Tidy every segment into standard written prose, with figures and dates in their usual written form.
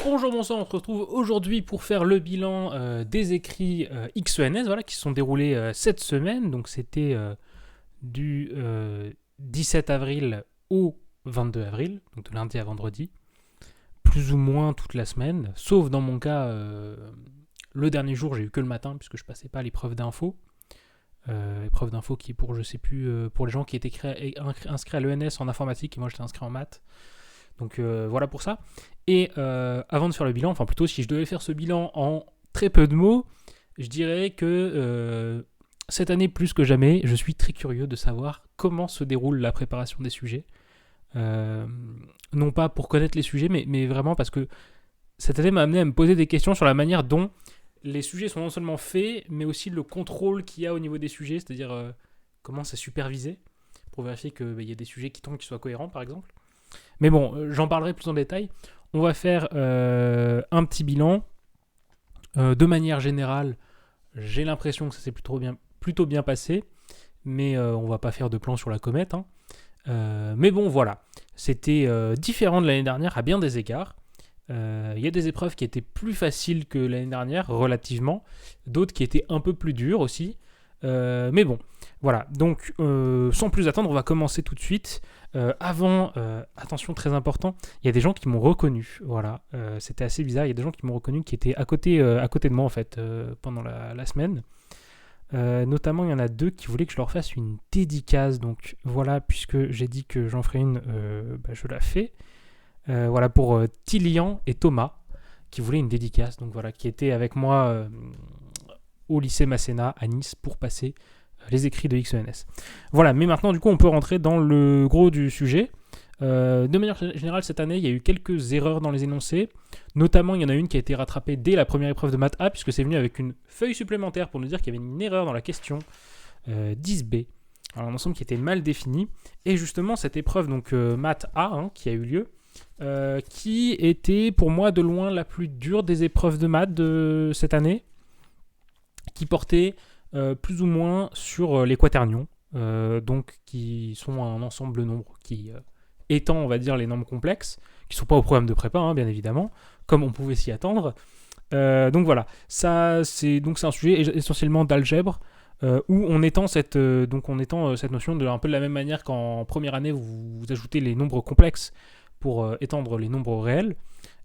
Bonjour, bonsoir, on se retrouve aujourd'hui pour faire le bilan des écrits XENS qui se sont déroulés cette semaine. Donc c'était du 17 avril au 22 avril, donc de lundi à vendredi, plus ou moins toute la semaine, sauf dans mon cas, le dernier jour j'ai eu que le matin puisque je passais pas à l'épreuve d'info. Épreuve d'info qui est pour, je sais plus, pour les gens qui étaient inscrits à l'ENS en informatique et moi j'étais inscrit en maths. Donc voilà pour ça. Et avant de faire le bilan, enfin plutôt si je devais faire ce bilan en très peu de mots, je dirais que cette année plus que jamais, je suis très curieux de savoir comment se déroule la préparation des sujets. Non pas pour connaître les sujets, mais vraiment parce que cette année m'a amené à me poser des questions sur la manière dont les sujets sont non seulement faits, mais aussi le contrôle qu'il y a au niveau des sujets, c'est-à-dire comment c'est supervisé, pour vérifier qu'il y a des sujets qui tombent, qui soient cohérents par exemple. Mais bon, j'en parlerai plus en détail. On va faire un petit bilan. De manière générale, j'ai l'impression que ça s'est plutôt bien passé, mais on va pas faire de plan sur la comète. Mais bon, voilà. C'était différent de l'année dernière à bien des égards. Il y a des épreuves qui étaient plus faciles que l'année dernière, relativement. D'autres qui étaient un peu plus dures aussi. Mais bon, voilà. Donc, sans plus attendre, on va commencer tout de suite. Attention, très important, il y a des gens qui m'ont reconnu. Voilà, c'était assez bizarre. Il y a des gens qui m'ont reconnu qui étaient à côté de moi en fait pendant la semaine. Notamment, il y en a deux qui voulaient que je leur fasse une dédicace. Donc voilà, puisque j'ai dit que j'en ferai une, je la fais. Voilà pour Tilian et Thomas qui voulaient une dédicace. Donc voilà, qui étaient avec moi au lycée Masséna à Nice pour passer les écrits de XENS. Voilà, mais maintenant du coup on peut rentrer dans le gros du sujet. De manière générale, cette année, il y a eu quelques erreurs dans les énoncés. Notamment, il y en a une qui a été rattrapée dès la première épreuve de maths A, puisque c'est venu avec une feuille supplémentaire pour nous dire qu'il y avait une erreur dans la question 10B. Alors, un ensemble qui était mal défini. Et justement, cette épreuve, donc maths A, qui a eu lieu, qui était pour moi de loin la plus dure des épreuves de maths de cette année, qui portait plus ou moins sur les quaternions, donc qui sont un ensemble de nombres qui étant, on va dire, les nombres complexes, qui ne sont pas au programme de prépa, bien évidemment, comme on pouvait s'y attendre. Donc voilà, c'est un sujet essentiellement d'algèbre, où on étend cette notion de un peu de la même manière qu'en première année, vous ajoutez les nombres complexes pour étendre les nombres réels.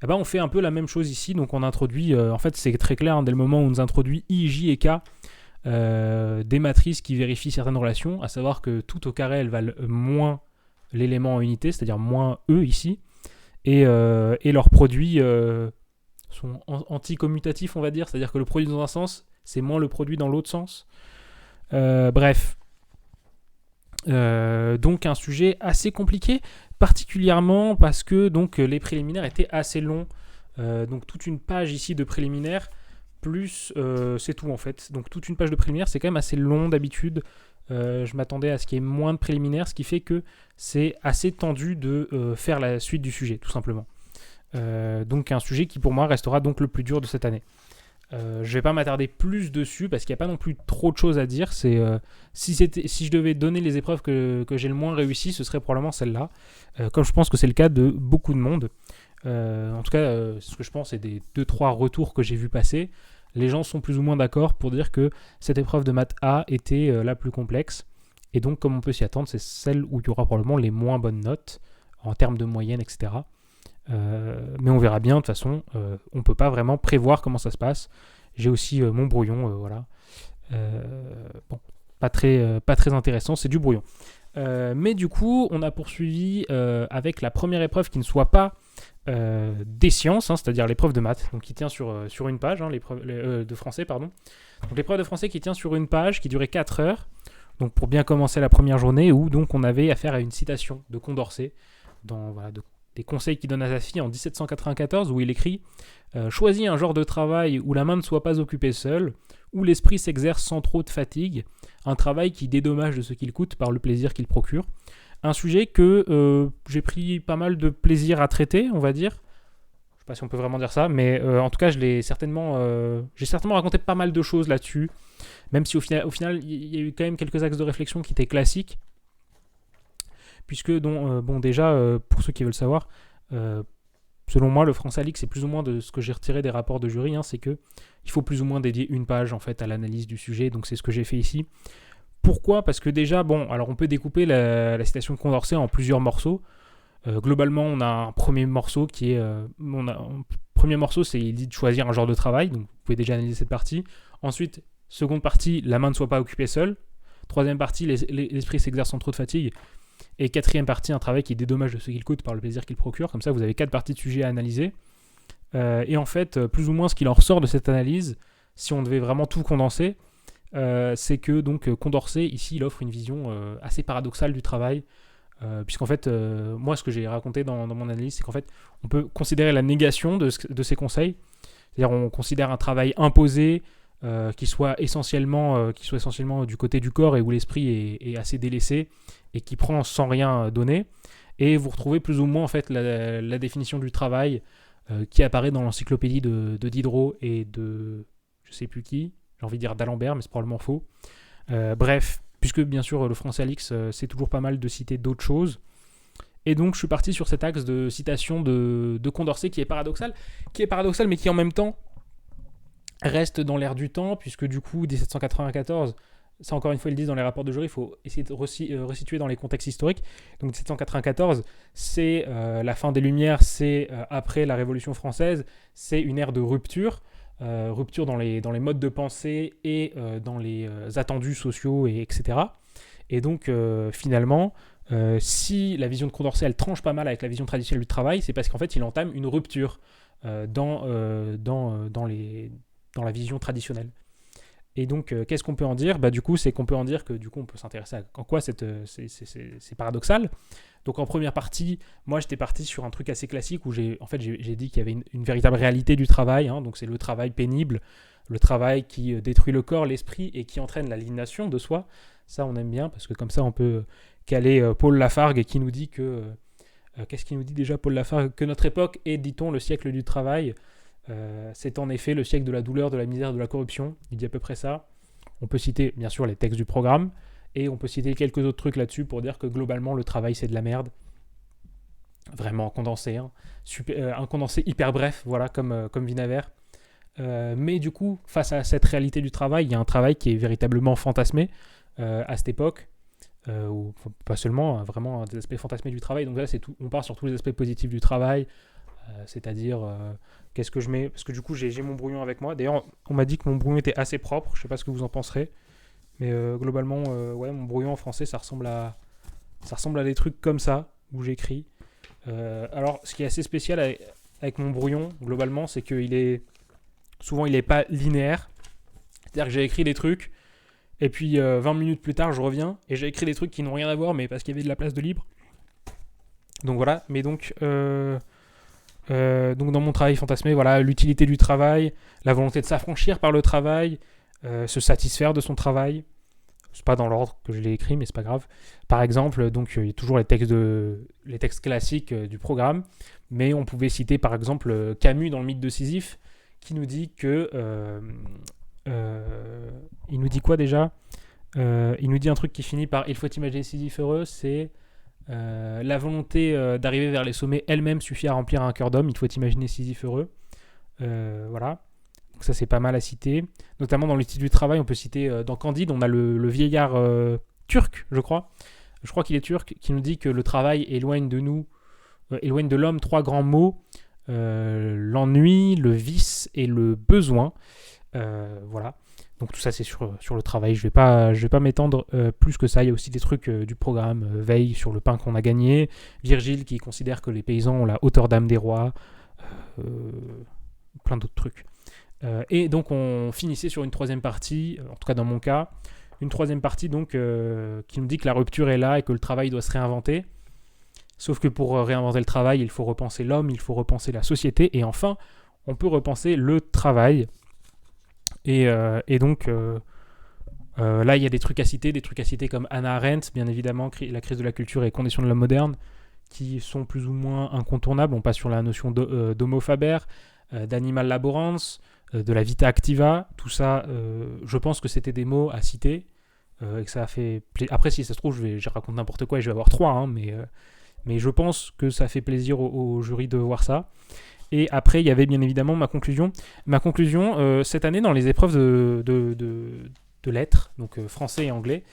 On fait un peu la même chose ici, donc on introduit, en fait c'est très clair, dès le moment où on nous introduit I, J et K, des matrices qui vérifient certaines relations, à savoir que tout au carré elles valent moins l'élément en unité, c'est-à-dire moins E ici, et leurs produits sont anticommutatifs, on va dire, c'est-à-dire que le produit dans un sens, c'est moins le produit dans l'autre sens. Bref. Donc un sujet assez compliqué, particulièrement parce que donc, les préliminaires étaient assez longs. Donc toute une page ici de préliminaires, plus c'est tout en fait. Donc toute une page de préliminaires, c'est quand même assez long d'habitude. Je m'attendais à ce qu'il y ait moins de préliminaires, ce qui fait que c'est assez tendu de faire la suite du sujet, tout simplement. Donc un sujet qui pour moi restera donc le plus dur de cette année. Je vais pas m'attarder plus dessus parce qu'il n'y a pas non plus trop de choses à dire. Si je devais donner les épreuves que j'ai le moins réussi, ce serait probablement celle-là, comme je pense que c'est le cas de beaucoup de monde. En tout cas, ce que je pense, c'est des 2-3 retours que j'ai vu passer. Les gens sont plus ou moins d'accord pour dire que cette épreuve de maths A était la plus complexe. Et donc, comme on peut s'y attendre, c'est celle où il y aura probablement les moins bonnes notes en termes de moyenne, etc. Mais on verra bien, de toute façon, on ne peut pas vraiment prévoir comment ça se passe. J'ai aussi mon brouillon, voilà. Bon, pas très intéressant, c'est du brouillon. Mais du coup, on a poursuivi avec la première épreuve qui ne soit pas des sciences, c'est-à-dire l'épreuve de maths, donc qui tient sur une page, l'épreuve de français, pardon. Donc l'épreuve de français qui tient sur une page, qui durait 4 heures, donc pour bien commencer la première journée, où donc on avait affaire à une citation de Condorcet, des conseils qu'il donne à sa fille en 1794, où il écrit « Choisis un genre de travail où la main ne soit pas occupée seule, où l'esprit s'exerce sans trop de fatigue, un travail qui dédommage de ce qu'il coûte par le plaisir qu'il procure. » Un sujet que j'ai pris pas mal de plaisir à traiter, on va dire. Je ne sais pas si on peut vraiment dire ça, mais en tout cas, j'ai certainement raconté pas mal de choses là-dessus, même si au final, il y a eu quand même quelques axes de réflexion qui étaient classiques, puisque déjà, pour ceux qui veulent savoir, selon moi, le France Alix, c'est plus ou moins de ce que j'ai retiré des rapports de jury, c'est que il faut plus ou moins dédier une page en fait à l'analyse du sujet, donc c'est ce que j'ai fait ici. Pourquoi ? Parce que déjà, alors on peut découper la citation de Condorcet en plusieurs morceaux. Globalement, on a un premier morceau qui est... premier morceau, c'est il dit de choisir un genre de travail, donc vous pouvez déjà analyser cette partie. Ensuite, seconde partie, la main ne soit pas occupée seule. Troisième partie, l'esprit s'exerce sans trop de fatigue. Et quatrième partie, un travail qui dédommage de ce qu'il coûte par le plaisir qu'il procure. Comme ça, vous avez 4 parties de sujet à analyser. Et en fait, plus ou moins, ce qu'il en ressort de cette analyse, si on devait vraiment tout condenser, c'est que donc Condorcet, ici, il offre une vision assez paradoxale du travail. Puisqu'en fait, moi, ce que j'ai raconté dans mon analyse, c'est qu'en fait, on peut considérer la négation de ces conseils. C'est-à-dire, on considère un travail imposé, qui soit essentiellement du côté du corps et où l'esprit est assez délaissé et qui prend sans rien donner. Et vous retrouvez plus ou moins en fait la définition du travail qui apparaît dans l'encyclopédie de Diderot et de je sais plus qui, j'ai envie de dire d'Alembert, mais c'est probablement faux. Bref, puisque bien sûr le français Alix, c'est toujours pas mal de citer d'autres choses. Et donc je suis parti sur cet axe de citation de Condorcet qui est paradoxal mais qui en même temps reste dans l'air du temps, puisque du coup 1794, ça encore une fois ils le disent dans les rapports de jury, il faut essayer de resituer dans les contextes historiques. Donc 1794, c'est la fin des Lumières, c'est après la Révolution française, c'est une ère de rupture. Rupture dans les modes de pensée et dans les attendus sociaux, etc. Et donc, finalement, si la vision de Condorcet, elle tranche pas mal avec la vision traditionnelle du travail, c'est parce qu'en fait, il entame une rupture dans la vision traditionnelle. Et donc, qu'est-ce qu'on peut en dire ? Du coup, c'est qu'on peut en dire que du coup, on peut s'intéresser à en quoi c'est paradoxal. Donc, en première partie, moi, j'étais parti sur un truc assez classique où j'ai dit qu'il y avait une véritable réalité du travail. Donc, c'est le travail pénible, le travail qui détruit le corps, l'esprit et qui entraîne l'aliénation de soi. Ça, on aime bien parce que comme ça, on peut caler Paul Lafargue qui nous dit que... qu'est-ce qu'il nous dit déjà, Paul Lafargue ? Que notre époque est, dit-on, le siècle du travail. C'est en effet le siècle de la douleur, de la misère, de la corruption. Il dit à peu près ça. On peut citer bien sûr les textes du programme et on peut citer quelques autres trucs là-dessus pour dire que globalement le travail c'est de la merde. Vraiment condensé, un condensé hyper bref, voilà, comme Vinaver. Mais du coup, face à cette réalité du travail, il y a un travail qui est véritablement fantasmé à cette époque. Ou pas seulement, vraiment des aspects fantasmés du travail. Donc là, c'est tout, on part sur tous les aspects positifs du travail. C'est-à-dire qu'est-ce que je mets, parce que du coup j'ai mon brouillon avec moi. D'ailleurs on m'a dit que mon brouillon était assez propre, je sais pas ce que vous en penserez, mais globalement ouais, mon brouillon en français ça ressemble à des trucs comme ça où j'écris. Alors ce qui est assez spécial avec mon brouillon globalement, c'est qu'il est souvent il est pas linéaire, c'est-à-dire que j'ai écrit des trucs et puis 20 minutes plus tard je reviens et j'ai écrit des trucs qui n'ont rien à voir mais parce qu'il y avait de la place de libre. Donc voilà, mais donc dans mon travail fantasmé, voilà, l'utilité du travail, la volonté de s'affranchir par le travail, se satisfaire de son travail. C'est pas dans l'ordre que je l'ai écrit, mais c'est pas grave. Par exemple, donc il y a toujours les textes classiques du programme, mais on pouvait citer par exemple Camus dans le mythe de Sisyphe, qui nous dit que il nous dit quoi déjà ? Il nous dit un truc qui finit par il faut imaginer Sisyphe heureux, c'est la volonté d'arriver vers les sommets elle-même suffit à remplir un cœur d'homme. Il faut imaginer Sisyphe heureux. Voilà. Donc ça, c'est pas mal à citer. Notamment dans l'outil du travail, on peut citer dans Candide, on a le vieillard turc, je crois. Je crois qu'il est turc, qui nous dit que le travail éloigne de l'homme 3 grands maux, l'ennui, le vice et le besoin. Voilà. Donc tout ça c'est sur le travail, je vais pas m'étendre plus que ça. Il y a aussi des trucs du programme, veille sur le pain qu'on a gagné, Virgile qui considère que les paysans ont la hauteur d'âme des rois, plein d'autres trucs. Et donc on finissait sur une troisième partie, en tout cas dans mon cas, une troisième partie donc qui nous dit que la rupture est là et que le travail doit se réinventer. Sauf que pour réinventer le travail, il faut repenser l'homme, il faut repenser la société et enfin on peut repenser le travail. Et donc, là, il y a des trucs à citer comme Hannah Arendt, bien évidemment, la crise de la culture et les conditions de l'homme moderne, qui sont plus ou moins incontournables. On passe sur la notion d'homo faber, d'animal laborans, de la vita activa. Tout ça, je pense que c'était des mots à citer. Et que ça a fait Après, si ça se trouve, je raconte n'importe quoi et je vais avoir 3, mais Mais je pense que ça fait plaisir au jury de voir ça. Et après, il y avait bien évidemment ma conclusion. Ma conclusion, cette année, dans les épreuves de lettres, donc français et anglais,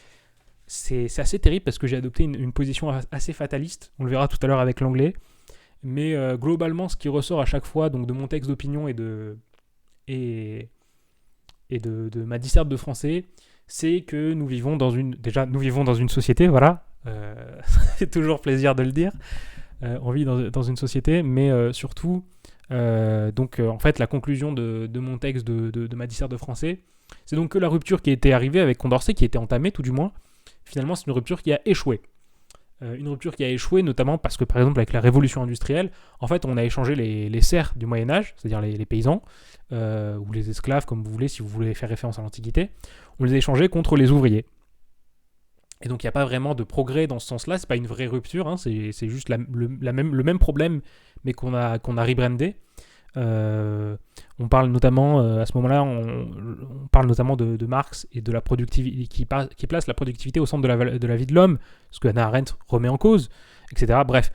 c'est assez terrible parce que j'ai adopté une position assez fataliste. On le verra tout à l'heure avec l'anglais. Mais globalement, ce qui ressort à chaque fois donc de mon texte d'opinion et de ma disserte de français, c'est que nous vivons dans une société, voilà. C'est toujours plaisir de le dire. On vit dans une société, mais surtout, en fait, la conclusion de mon texte de ma disserte de français, c'est donc que la rupture qui était arrivée avec Condorcet, qui était entamée tout du moins, finalement, c'est une rupture qui a échoué. Une rupture qui a échoué notamment parce que, par exemple, avec la révolution industrielle, en fait, on a échangé les serfs du Moyen-Âge, c'est-à-dire les paysans, ou les esclaves, comme vous voulez, si vous voulez faire référence à l'Antiquité, on les a échangés contre les ouvriers. Et donc, il n'y a pas vraiment de progrès dans ce sens-là, c'est pas une vraie rupture, hein, c'est juste le même problème, mais qu'on a rebrandé. On parle notamment, à ce moment-là, on parle notamment de Marx et de la productivité, qui place la productivité au centre de la vie de l'homme, ce que Hannah Arendt remet en cause, etc. Bref,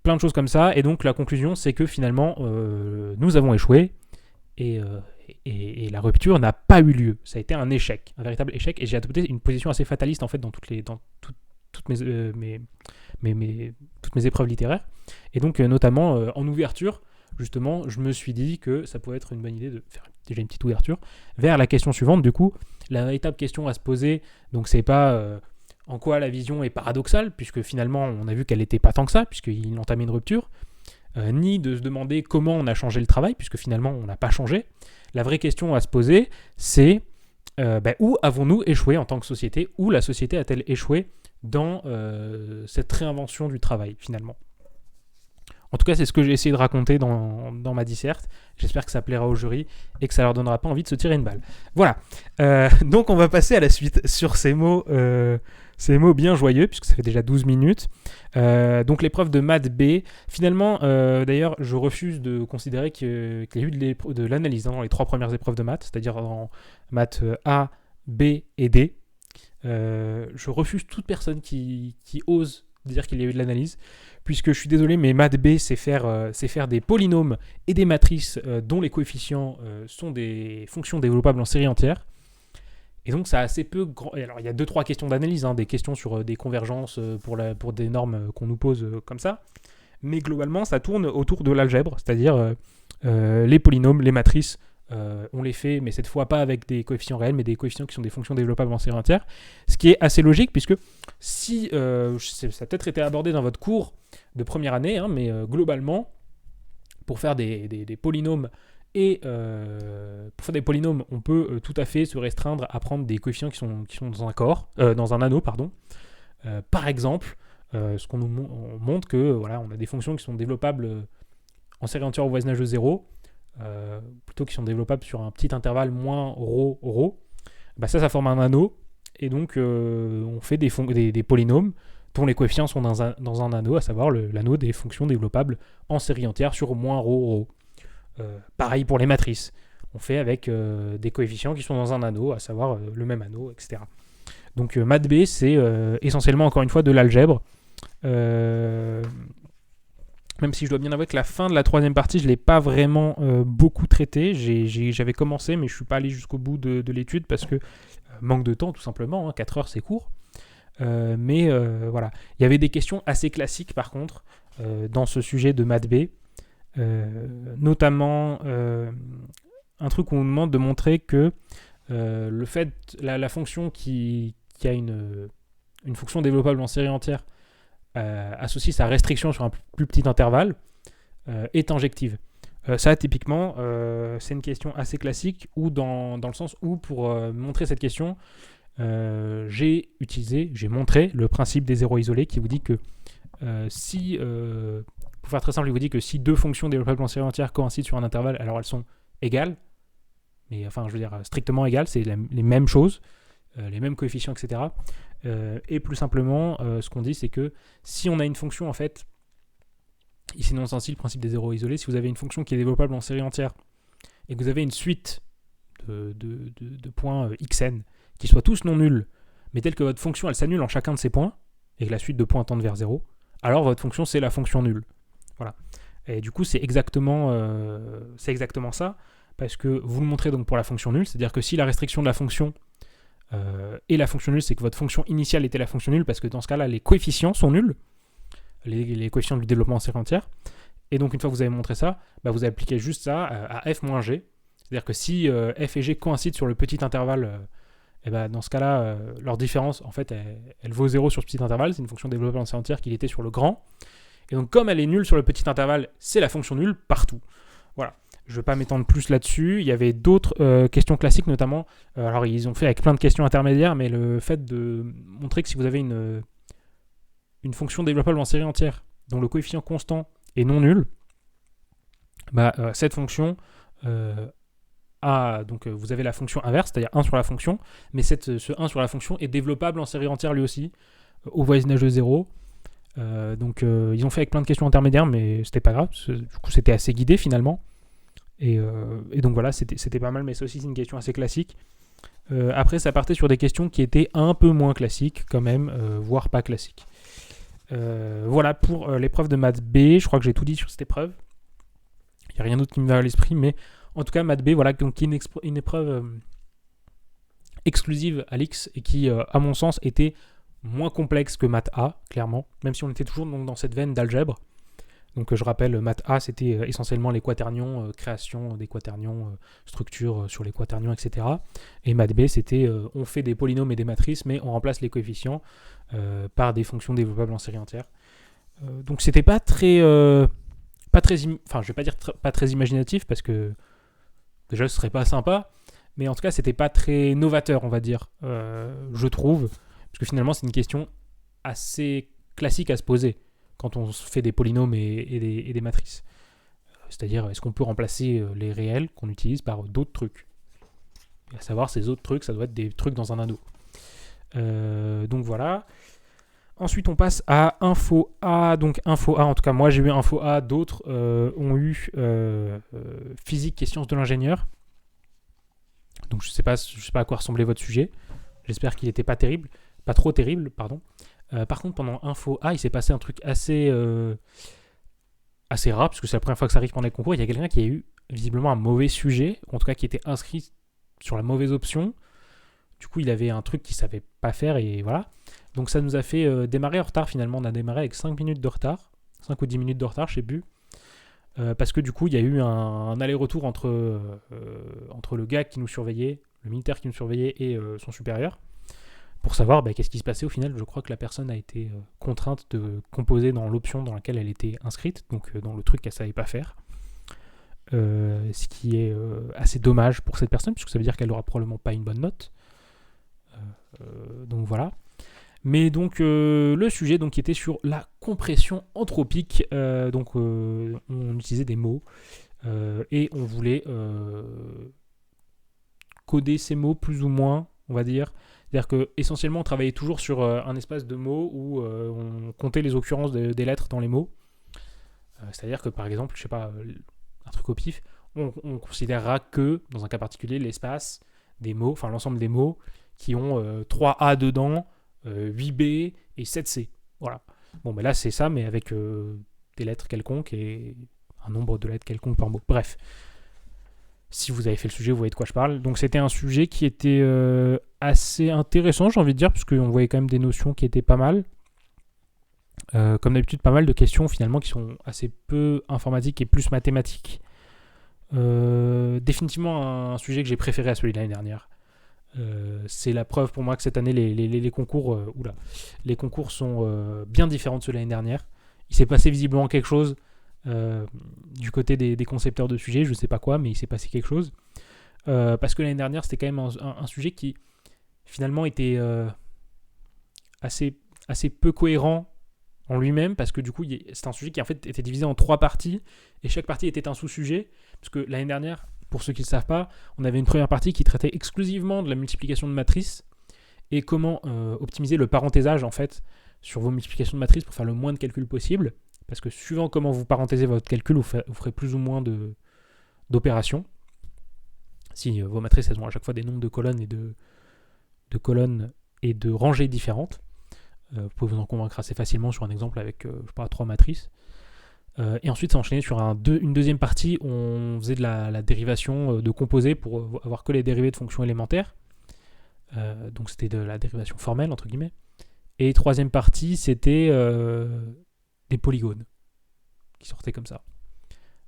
plein de choses comme ça. Et donc la conclusion, c'est que finalement, nous avons échoué et la rupture n'a pas eu lieu. Ça a été un échec, un véritable échec. Et j'ai adopté une position assez fataliste en fait dans toutes mes épreuves littéraires. Et donc notamment en ouverture, justement, je me suis dit que ça pouvait être une bonne idée de faire déjà une petite ouverture vers la question suivante. Du coup, la véritable question à se poser, donc c'est pas en quoi la vision est paradoxale, puisque finalement on a vu qu'elle n'était pas tant que ça, puisqu'il entamait une rupture, ni de se demander comment on a changé le travail, puisque finalement on n'a pas changé. La vraie question à se poser, c'est où avons-nous échoué en tant que société, où la société a-t-elle échoué dans cette réinvention du travail finalement. En tout cas, c'est ce que j'ai essayé de raconter dans ma disserte. J'espère que ça plaira au jury et que ça leur donnera pas envie de se tirer une balle. Voilà. Donc, on va passer à la suite sur ces mots bien joyeux, puisque ça fait déjà 12 minutes. Donc, l'épreuve de maths B. Finalement, d'ailleurs, je refuse de considérer qu'il y a eu de l'analyse dans les 3 premières épreuves de maths, c'est-à-dire en maths A, B et D. Je refuse toute personne qui ose dire qu'il y a eu de l'analyse, puisque je suis désolé, mais maths B, c'est faire des polynômes et des matrices dont les coefficients sont des fonctions développables en série entière. Et donc, ça a assez peu... Alors, il y a 2-3 questions d'analyse, hein, des questions sur des convergences pour des normes qu'on nous pose comme ça. Mais globalement, ça tourne autour de l'algèbre, c'est-à-dire les polynômes, les matrices, on les fait, mais cette fois pas avec des coefficients réels, mais des coefficients qui sont des fonctions développables en série entière. Ce qui est assez logique, puisque si... ça a peut-être été abordé dans votre cours de première année, hein, mais globalement, pour faire des polynômes on peut tout à fait se restreindre à prendre des coefficients qui sont dans un anneau, pardon. Par exemple, ce qu'on nous montre que voilà, on a des fonctions qui sont développables en série entière au voisinage de 0, plutôt qui sont développables sur un petit intervalle moins ρ. Bah ça forme un anneau, et donc on fait des polynômes dont les coefficients sont dans un anneau, à savoir l'anneau des fonctions développables en série entière sur moins ρ. Pareil pour les matrices. On fait avec des coefficients qui sont dans un anneau, à savoir le même anneau, etc. Donc maths B, c'est essentiellement, encore une fois, de l'algèbre. Même si je dois bien avouer que la fin de la 3e partie, je ne l'ai pas vraiment beaucoup traité. J'avais commencé, mais je ne suis pas allé jusqu'au bout de l'étude parce que manque de temps, tout simplement. 4 heures, c'est court. Mais voilà. Il y avait des questions assez classiques, par contre, dans ce sujet de maths B. Notamment un truc où on nous demande de montrer que le fait, la fonction qui a une fonction développable en série entière associe sa restriction sur un plus petit intervalle est injective. Ça, typiquement, c'est une question assez classique où dans le sens où, pour montrer cette question, j'ai montré le principe des zéros isolés qui vous dit que pour faire très simple, il vous dit que si 2 fonctions développables en série entière coïncident sur un intervalle, alors elles sont égales, mais enfin, je veux dire strictement égales, c'est les mêmes choses, les mêmes coefficients, etc. Et plus simplement, ce qu'on dit, c'est que si on a une fonction, en fait, ici non ainsi le principe des zéros isolés, si vous avez une fonction qui est développable en série entière et que vous avez une suite de points xn qui soient tous non nuls, mais tels que votre fonction elle s'annule en chacun de ces points et que la suite de points tende vers 0, alors votre fonction c'est la fonction nulle. Voilà. Et du coup c'est exactement ça, parce que vous le montrez donc pour la fonction nulle, c'est-à-dire que si la restriction de la fonction est la fonction nulle, c'est que votre fonction initiale était la fonction nulle, parce que dans ce cas-là les coefficients sont nuls, les coefficients du développement en série entière. Et donc une fois que vous avez montré ça, vous appliquez juste ça à f moins g. C'est-à-dire que si f et g coïncident sur le petit intervalle, et dans ce cas-là, leur différence, en fait, elle vaut 0 sur ce petit intervalle. C'est une fonction développée en série entière qu'il était sur le grand. Et donc comme elle est nulle sur le petit intervalle, c'est la fonction nulle partout. Voilà. Je ne vais pas m'étendre plus là-dessus. Il y avait d'autres questions classiques, notamment. Alors ils ont fait avec plein de questions intermédiaires, mais le fait de montrer que si vous avez une fonction développable en série entière dont le coefficient constant est non nul, cette fonction donc vous avez la fonction inverse, c'est-à-dire 1 sur la fonction, mais ce 1 sur la fonction est développable en série entière lui aussi, au voisinage de 0. Donc ils ont fait avec plein de questions intermédiaires, mais c'était pas grave, du coup c'était assez guidé finalement. Et donc voilà, c'était pas mal, mais ça aussi c'est une question assez classique. Après ça partait sur des questions qui étaient un peu moins classiques quand même, voire pas classiques. Voilà pour l'épreuve de maths B. Je crois que j'ai tout dit sur cette épreuve. Il n'y a rien d'autre qui me vient à l'esprit, mais en tout cas maths B, voilà, donc une épreuve exclusive à l'X et qui, à mon sens, était moins complexe que maths A, clairement, même si on était toujours donc, dans cette veine d'algèbre. Donc je rappelle, maths A, c'était essentiellement les quaternions, création des quaternions, structure sur les quaternions, etc. Et maths B, c'était on fait des polynômes et des matrices, mais on remplace les coefficients par des fonctions développables en série entière. Donc c'était pas très... enfin, je vais pas dire pas très imaginatif, parce que déjà ce serait pas sympa, mais en tout cas c'était pas très novateur, on va dire, je trouve, parce que finalement c'est une question assez classique à se poser quand on fait des polynômes et des matrices. C'est-à-dire, est-ce qu'on peut remplacer les réels qu'on utilise par d'autres trucs? Et à savoir, ces autres trucs, ça doit être des trucs dans un anneau. Donc voilà. Ensuite, on passe à Info A. Donc Info A, en tout cas moi j'ai eu Info A, d'autres ont eu physique et sciences de l'ingénieur. Donc je sais pas à quoi ressemblait votre sujet. J'espère qu'il n'était pas trop terrible, pardon. Par contre, pendant Info A, il s'est passé un truc assez rare, parce que c'est la première fois que ça arrive pendant les concours. Il y a quelqu'un qui a eu visiblement un mauvais sujet, en tout cas qui était inscrit sur la mauvaise option. Du coup, il avait un truc qu'il ne savait pas faire, et voilà. Donc ça nous a fait démarrer en retard finalement. On a démarré avec 5 minutes de retard, 5 ou 10 minutes de retard, je sais plus. Parce que du coup, il y a eu un aller-retour entre le gars qui nous surveillait, le militaire qui nous surveillait et son supérieur, pour savoir qu'est-ce qui se passait au final. Je crois que la personne a été contrainte de composer dans l'option dans laquelle elle était inscrite, donc dans le truc qu'elle ne savait pas faire. Ce qui est assez dommage pour cette personne, puisque ça veut dire qu'elle n'aura probablement pas une bonne note. Donc voilà. Mais donc le sujet qui était sur la compression anthropique, on utilisait des mots et on voulait coder ces mots plus ou moins, on va dire. C'est-à-dire que essentiellement on travaillait toujours sur un espace de mots où on comptait les occurrences des lettres dans les mots. C'est-à-dire que par exemple, je sais pas, un truc au pif, on considérera que dans un cas particulier l'espace des mots, enfin l'ensemble des mots qui ont 3A dedans, 8B et 7C. Voilà. Bon, là, c'est ça, mais avec des lettres quelconques et un nombre de lettres quelconques par mot. Bref. Si vous avez fait le sujet, vous voyez de quoi je parle. Donc, c'était un sujet qui était assez intéressant, j'ai envie de dire, parce qu'on voyait quand même des notions qui étaient pas mal. Comme d'habitude, pas mal de questions, finalement, qui sont assez peu informatiques et plus mathématiques. Définitivement un sujet que j'ai préféré à celui de l'année dernière. C'est la preuve pour moi que cette année les concours les concours sont bien différents de ceux de l'année dernière. Il s'est passé visiblement quelque chose du côté des concepteurs de sujets, je ne sais pas quoi, mais il s'est passé quelque chose parce que l'année dernière c'était quand même un sujet qui finalement était assez peu cohérent en lui-même, parce que du coup c'est un sujet qui en fait était divisé en 3 parties et chaque partie était un sous-sujet, parce que l'année dernière, pour ceux qui ne le savent pas, on avait une première partie qui traitait exclusivement de la multiplication de matrices et comment optimiser le parenthésage en fait sur vos multiplications de matrices pour faire le moins de calculs possible, parce que suivant comment vous parenthésez votre calcul, vous ferez plus ou moins d'opérations. Si vos matrices elles ont à chaque fois des nombres de colonnes et de colonnes et de rangées différentes. Vous pouvez vous en convaincre assez facilement sur un exemple avec, je sais pas, 3 matrices. Et ensuite, ça enchaînait sur une deuxième partie où on faisait de la dérivation de composés pour avoir que les dérivés de fonctions élémentaires. Donc c'était de la dérivation formelle, entre guillemets. Et troisième partie, c'était des polygones qui sortaient comme ça.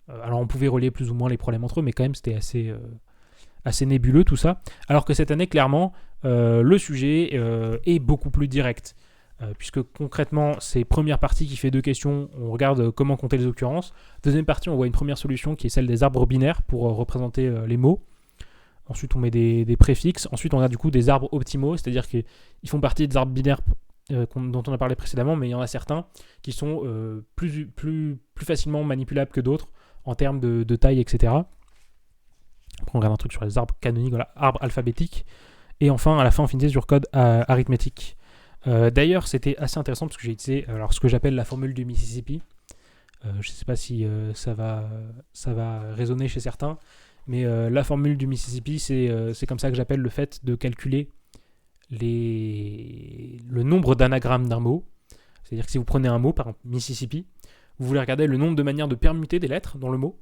Alors on pouvait relier plus ou moins les problèmes entre eux, mais quand même c'était assez nébuleux tout ça. Alors que cette année, clairement, le sujet est beaucoup plus direct. Puisque concrètement, c'est première partie qui fait 2 questions, on regarde comment compter les occurrences. Deuxième partie, on voit une première solution qui est celle des arbres binaires pour représenter les mots. Ensuite, on met des préfixes. Ensuite, on regarde du coup des arbres optimaux, c'est-à-dire qu'ils font partie des arbres binaires dont on a parlé précédemment, mais il y en a certains qui sont plus facilement manipulables que d'autres en termes de taille, etc. Après, on regarde un truc sur les arbres canoniques, voilà, arbres alphabétiques. Et enfin, à la fin, on finissait sur code arithmétique. D'ailleurs, c'était assez intéressant parce que j'ai utilisé ce que j'appelle la formule du Mississippi. Je ne sais pas si ça va résonner chez certains, mais la formule du Mississippi, c'est comme ça que j'appelle le fait de calculer le nombre d'anagrammes d'un mot. C'est-à-dire que si vous prenez un mot, par exemple Mississippi, vous voulez regarder le nombre de manières de permuter des lettres dans le mot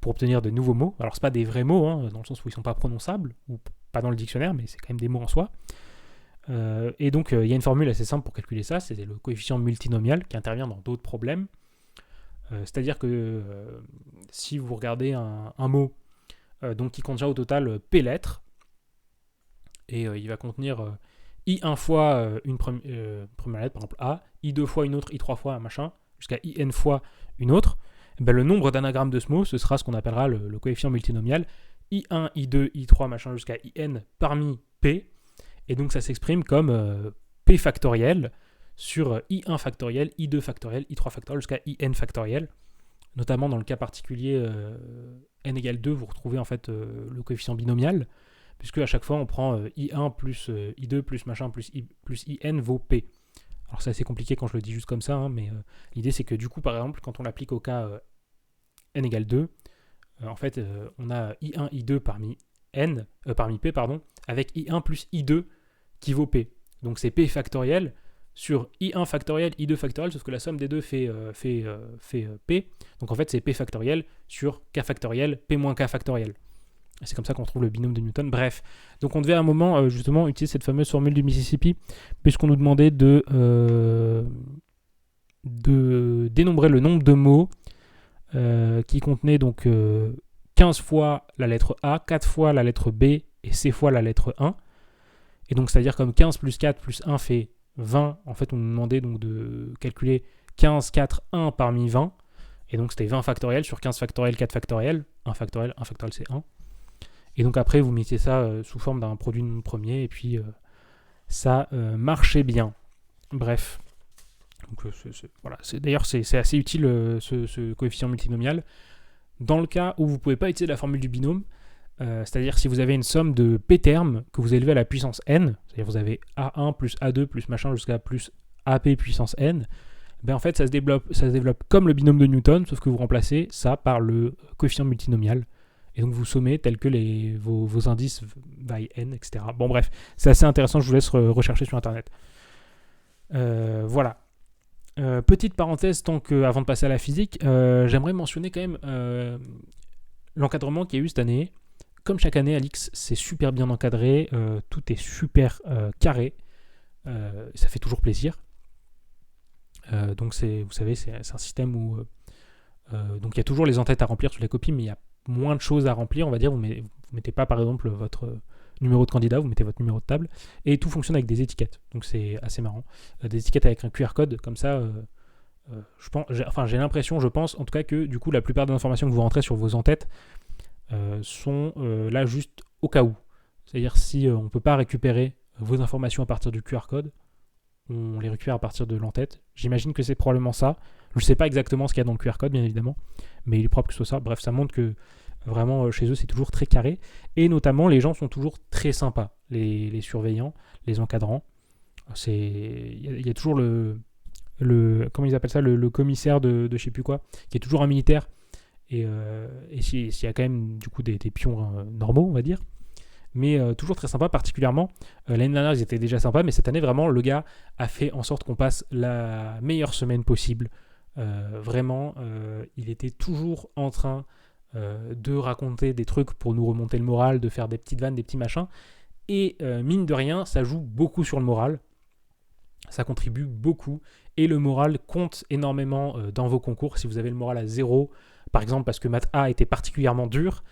pour obtenir de nouveaux mots. Alors, ce pas des vrais mots, dans le sens où ils ne sont pas prononçables, ou pas dans le dictionnaire, mais c'est quand même des mots en soi. Et donc, il y a une formule assez simple pour calculer ça, c'est le coefficient multinomial qui intervient dans d'autres problèmes. C'est-à-dire que si vous regardez un mot donc qui contient au total P lettres, et il va contenir I1 fois une première lettre, par exemple A, I2 fois une autre, I3 fois un machin, jusqu'à IN fois une autre, ben, le nombre d'anagrammes de ce mot, ce sera ce qu'on appellera le coefficient multinomial, I1, I2, I3, machin, jusqu'à IN parmi P. Et donc ça s'exprime comme P factoriel sur I1 factoriel, I2 factoriel, I3 factoriel jusqu'à IN factoriel. Notamment dans le cas particulier n égale 2, vous retrouvez en fait le coefficient binomial, puisque à chaque fois on prend I1 plus I2 plus machin plus IN vaut P. Alors c'est assez compliqué quand je le dis juste comme ça, mais l'idée c'est que du coup par exemple quand on l'applique au cas n égale 2, en fait on a I1, I2 parmi P, avec I1 plus I2 qui vaut P. Donc c'est P factoriel sur I1 factoriel, I2 factoriel, sauf que la somme des deux fait P. Donc en fait c'est P factoriel sur K factoriel, P moins K factoriel. C'est comme ça qu'on trouve le binôme de Newton. Bref, donc on devait à un moment justement utiliser cette fameuse formule du Mississippi, puisqu'on nous demandait de dénombrer le nombre de mots qui contenaient donc 15 fois la lettre A, 4 fois la lettre B et C fois la lettre 1. Et donc, c'est-à-dire comme 15 plus 4 plus 1 fait 20, en fait, on nous demandait donc de calculer 15, 4, 1 parmi 20. Et donc, c'était 20 factoriel sur 15 factoriel, 4 factoriel, 1 factoriel c'est 1. Et donc, après, vous mettez ça sous forme d'un produit de nombre premier, et puis ça marchait bien. Bref. Donc, voilà. D'ailleurs, c'est assez utile, ce coefficient multinomial. Dans le cas où vous ne pouvez pas utiliser la formule du binôme, c'est-à-dire si vous avez une somme de p termes que vous élevez à la puissance n, c'est-à-dire vous avez A1 plus A2 plus machin jusqu'à plus AP puissance n, ben en fait ça se développe comme le binôme de Newton, sauf que vous remplacez ça par le coefficient multinomial. Et donc vous sommez tel que vos indices vaillent n, etc. Bon bref, c'est assez intéressant, je vous laisse rechercher sur internet. Voilà. Petite parenthèse, avant de passer à la physique, j'aimerais mentionner quand même l'encadrement qu'il y a eu cette année. Comme chaque année, Alix, c'est super bien encadré, tout est super carré, ça fait toujours plaisir. Donc vous savez, c'est un système où donc il y a toujours les en-têtes à remplir sur les copies, mais il y a moins de choses à remplir, on va dire. Vous mettez pas par exemple votre numéro de candidat, vous mettez votre numéro de table, et tout fonctionne avec des étiquettes, donc c'est assez marrant. Des étiquettes avec un QR code, comme ça, j'ai l'impression, je pense en tout cas que du coup la plupart des informations que vous rentrez sur vos en-têtes sont là juste au cas où. C'est-à-dire si on ne peut pas récupérer vos informations à partir du QR code, on les récupère à partir de l'en-tête. J'imagine que c'est probablement ça. Je ne sais pas exactement ce qu'il y a dans le QR code, bien évidemment, mais il est propre que ce soit ça. Bref, ça montre que vraiment chez eux c'est toujours très carré, et notamment les gens sont toujours très sympas, les surveillants, les encadrants. Il y a toujours le comment ils appellent ça, le commissaire de je sais plus quoi, qui est toujours un militaire. Et s'il y a quand même du coup des pions normaux, on va dire, mais toujours très sympa, particulièrement. L'année dernière, ils étaient déjà sympas, mais cette année, vraiment, le gars a fait en sorte qu'on passe la meilleure semaine possible. Vraiment, il était toujours en train de raconter des trucs pour nous remonter le moral, de faire des petites vannes, des petits machins. Et mine de rien, ça joue beaucoup sur le moral. Ça contribue beaucoup. Et le moral compte énormément dans vos concours. Si vous avez le moral à 0, par exemple parce que maths A était particulièrement dur,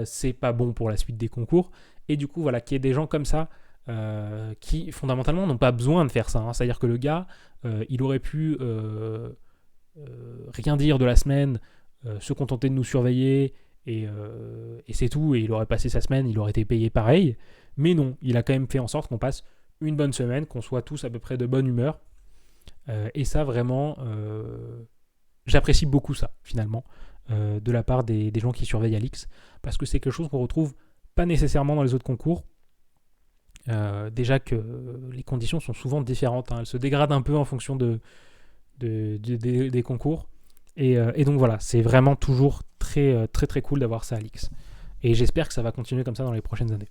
c'est pas bon pour la suite des concours. Et du coup, voilà, qu'il y ait des gens comme ça qui, fondamentalement, n'ont pas besoin de faire ça. Hein. C'est-à-dire que le gars, il aurait pu rien dire de la semaine, se contenter de nous surveiller, et c'est tout. Et il aurait passé sa semaine, il aurait été payé pareil. Mais non, il a quand même fait en sorte qu'on passe une bonne semaine, qu'on soit tous à peu près de bonne humeur. Et ça, vraiment, j'apprécie beaucoup ça, finalement, de la part des gens qui surveillent Alix, parce que c'est quelque chose qu'on retrouve pas nécessairement dans les autres concours. Déjà que les conditions sont souvent différentes, hein. Elles se dégradent un peu en fonction des concours. Et donc voilà, c'est vraiment toujours très très très cool d'avoir ça à Alix. Et j'espère que ça va continuer comme ça dans les prochaines années.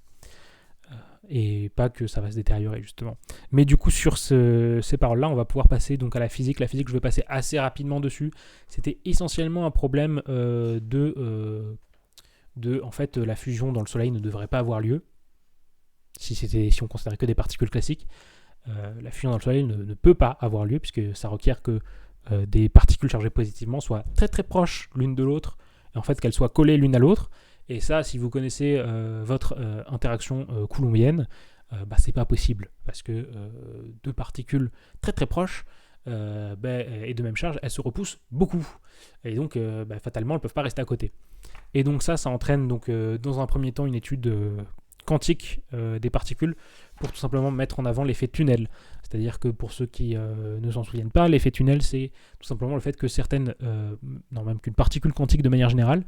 Et pas que ça va se détériorer justement. Mais du coup sur ces paroles-là, on va pouvoir passer donc à la physique. La physique, je vais passer assez rapidement dessus. C'était essentiellement un problème de en fait la fusion dans le Soleil ne devrait pas avoir lieu. Si on considérait que des particules classiques, la fusion dans le Soleil ne peut pas avoir lieu puisque ça requiert que des particules chargées positivement soient très très proches l'une de l'autre et en fait qu'elles soient collées l'une à l'autre. Et ça, si vous connaissez votre interaction coulombienne, c'est pas possible parce que deux particules très très proches et de même charge, elles se repoussent beaucoup. Et donc, fatalement, elles ne peuvent pas rester à côté. Et donc ça entraîne donc, dans un premier temps une étude quantique des particules pour tout simplement mettre en avant l'effet tunnel. C'est-à-dire que pour ceux qui ne s'en souviennent pas, l'effet tunnel, c'est tout simplement le fait que même qu'une particule quantique de manière générale,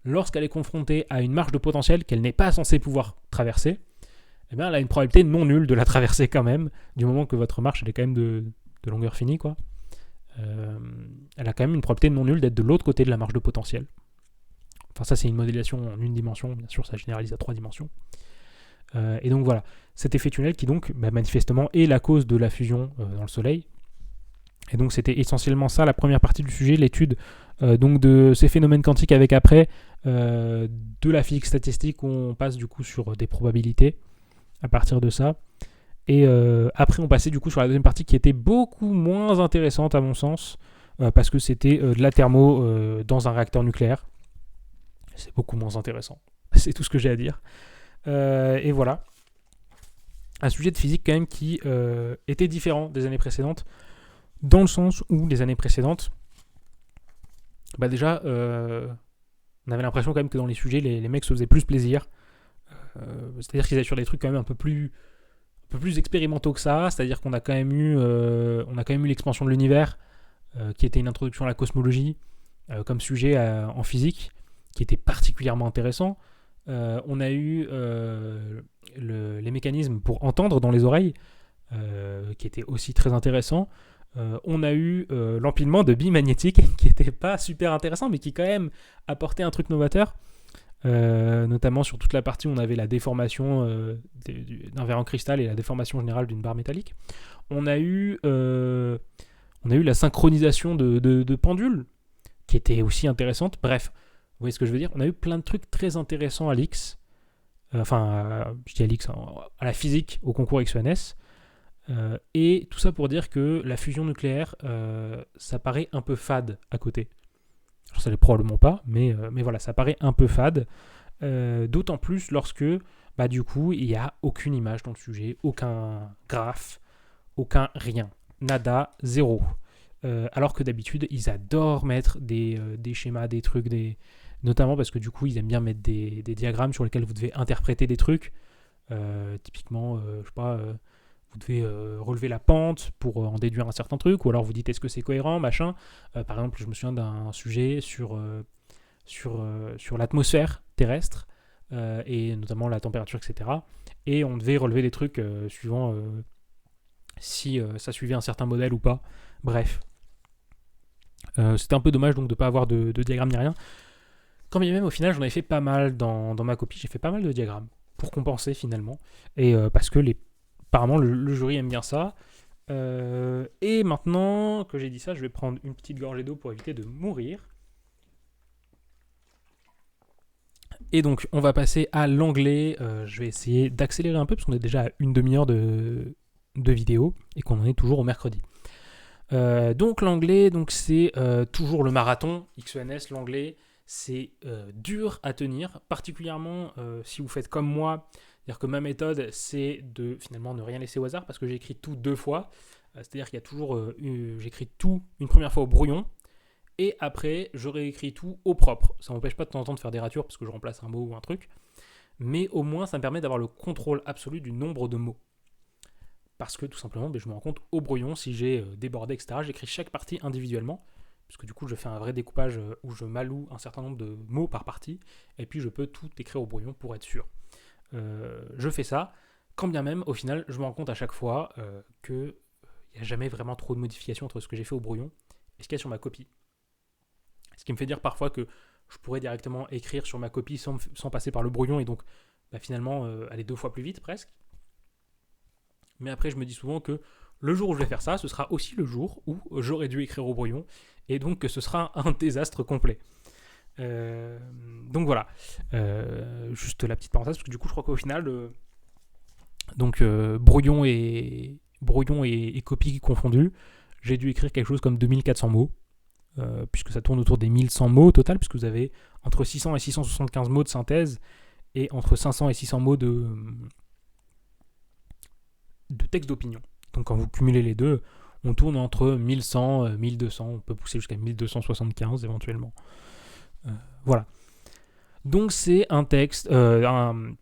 lorsqu'elle est confrontée à une marge de potentiel qu'elle n'est pas censée pouvoir traverser, eh bien, elle a une probabilité non nulle de la traverser quand même, du moment que votre marche elle est quand même de longueur finie, quoi. Elle a quand même une probabilité non nulle d'être de l'autre côté de la marge de potentiel. Enfin, ça, c'est une modélisation en une dimension, bien sûr, ça généralise à 3 dimensions. Et donc voilà, cet effet tunnel qui donc, manifestement, est la cause de la fusion dans le Soleil. Et donc c'était essentiellement ça la première partie du sujet, l'étude donc de ces phénomènes quantiques avec après de la physique statistique où on passe du coup sur des probabilités à partir de ça. Et après on passait du coup sur la deuxième partie qui était beaucoup moins intéressante à mon sens parce que c'était de la thermo dans un réacteur nucléaire. C'est beaucoup moins intéressant. C'est tout ce que j'ai à dire. Et voilà. Un sujet de physique quand même qui était différent des années précédentes. Dans le sens où les années précédentes, déjà, on avait l'impression quand même que dans les sujets, les mecs se faisaient plus plaisir. C'est-à-dire qu'ils allaient sur des trucs quand même un peu plus expérimentaux que ça. C'est-à-dire qu'on a quand même eu, l'expansion de l'univers, qui était une introduction à la cosmologie, comme sujet en physique, qui était particulièrement intéressant. On a eu les mécanismes pour entendre dans les oreilles, qui était aussi très intéressant. On a eu l'empilement de billes magnétiques qui n'était pas super intéressant mais qui quand même apportait un truc novateur, notamment sur toute la partie où on avait la déformation d'un verre en cristal et la déformation générale d'une barre métallique. On a eu la synchronisation de pendules qui était aussi intéressante. Bref, vous voyez ce que je veux dire, on a eu plein de trucs très intéressants à l'X, je dis à l'X, à la physique au concours XENS. Et tout ça pour dire que la fusion nucléaire, ça paraît un peu fade à côté. Alors, ça l'est probablement pas, mais voilà, ça paraît un peu fade. D'autant plus lorsque, du coup, il n'y a aucune image dans le sujet, aucun graphe, aucun rien. Nada, zéro. Alors que d'habitude, ils adorent mettre des schémas, des trucs, notamment parce que du coup, ils aiment bien mettre des diagrammes sur lesquels vous devez interpréter des trucs. Typiquement, je sais pas... vous devez relever la pente pour en déduire un certain truc, ou alors vous dites est-ce que c'est cohérent, machin. Par exemple, je me souviens d'un sujet sur l'atmosphère terrestre, et notamment la température, etc. Et on devait relever des trucs suivant si ça suivait un certain modèle ou pas. Bref. C'était un peu dommage donc de ne pas avoir de diagramme ni rien. Quand bien même, au final, j'en avais fait pas mal dans ma copie, j'ai fait pas mal de diagrammes. pour compenser finalement. Et parce que apparemment le jury aime bien ça. Et maintenant que j'ai dit ça, je vais prendre une petite gorgée d'eau pour éviter de mourir. Et donc, on va passer à l'anglais. Je vais essayer d'accélérer un peu parce qu'on est déjà à une demi-heure de vidéo et qu'on en est toujours au mercredi. Donc, l'anglais, c'est toujours le marathon. XENS, l'anglais, c'est dur à tenir, particulièrement si vous faites comme moi. C'est-à-dire que ma méthode, c'est de finalement ne rien laisser au hasard parce que j'écris tout 2 fois. C'est-à-dire qu'il y a toujours, j'écris tout une première fois au brouillon. Et après, je réécris tout au propre. Ça m'empêche pas de temps en temps de faire des ratures parce que je remplace un mot ou un truc. Mais au moins, ça me permet d'avoir le contrôle absolu du nombre de mots. Parce que tout simplement, je me rends compte au brouillon, si j'ai débordé, etc., j'écris chaque partie individuellement. Parce que du coup, je fais un vrai découpage où je m'alloue un certain nombre de mots par partie. Et puis, je peux tout écrire au brouillon pour être sûr. Je fais ça. Quand bien même, au final, je me rends compte à chaque fois qu'il n'y a jamais vraiment trop de modifications entre ce que j'ai fait au brouillon et ce qu'il y a sur ma copie. Ce qui me fait dire parfois que je pourrais directement écrire sur ma copie sans passer par le brouillon et donc finalement aller 2 fois plus vite presque. Mais après, je me dis souvent que le jour où je vais faire ça, ce sera aussi le jour où j'aurais dû écrire au brouillon et donc que ce sera un désastre complet. Donc voilà. Juste la petite parenthèse, parce que du coup, je crois qu'au final, brouillon et copie confondus, j'ai dû écrire quelque chose comme 2400 mots. Puisque ça tourne autour des 1100 mots au total, puisque vous avez entre 600 et 675 mots de synthèse et entre 500 et 600 mots de texte d'opinion. Donc quand vous cumulez les deux, on tourne entre 1100, 1200, on peut pousser jusqu'à 1275 éventuellement. Voilà. Donc c'est un texte, une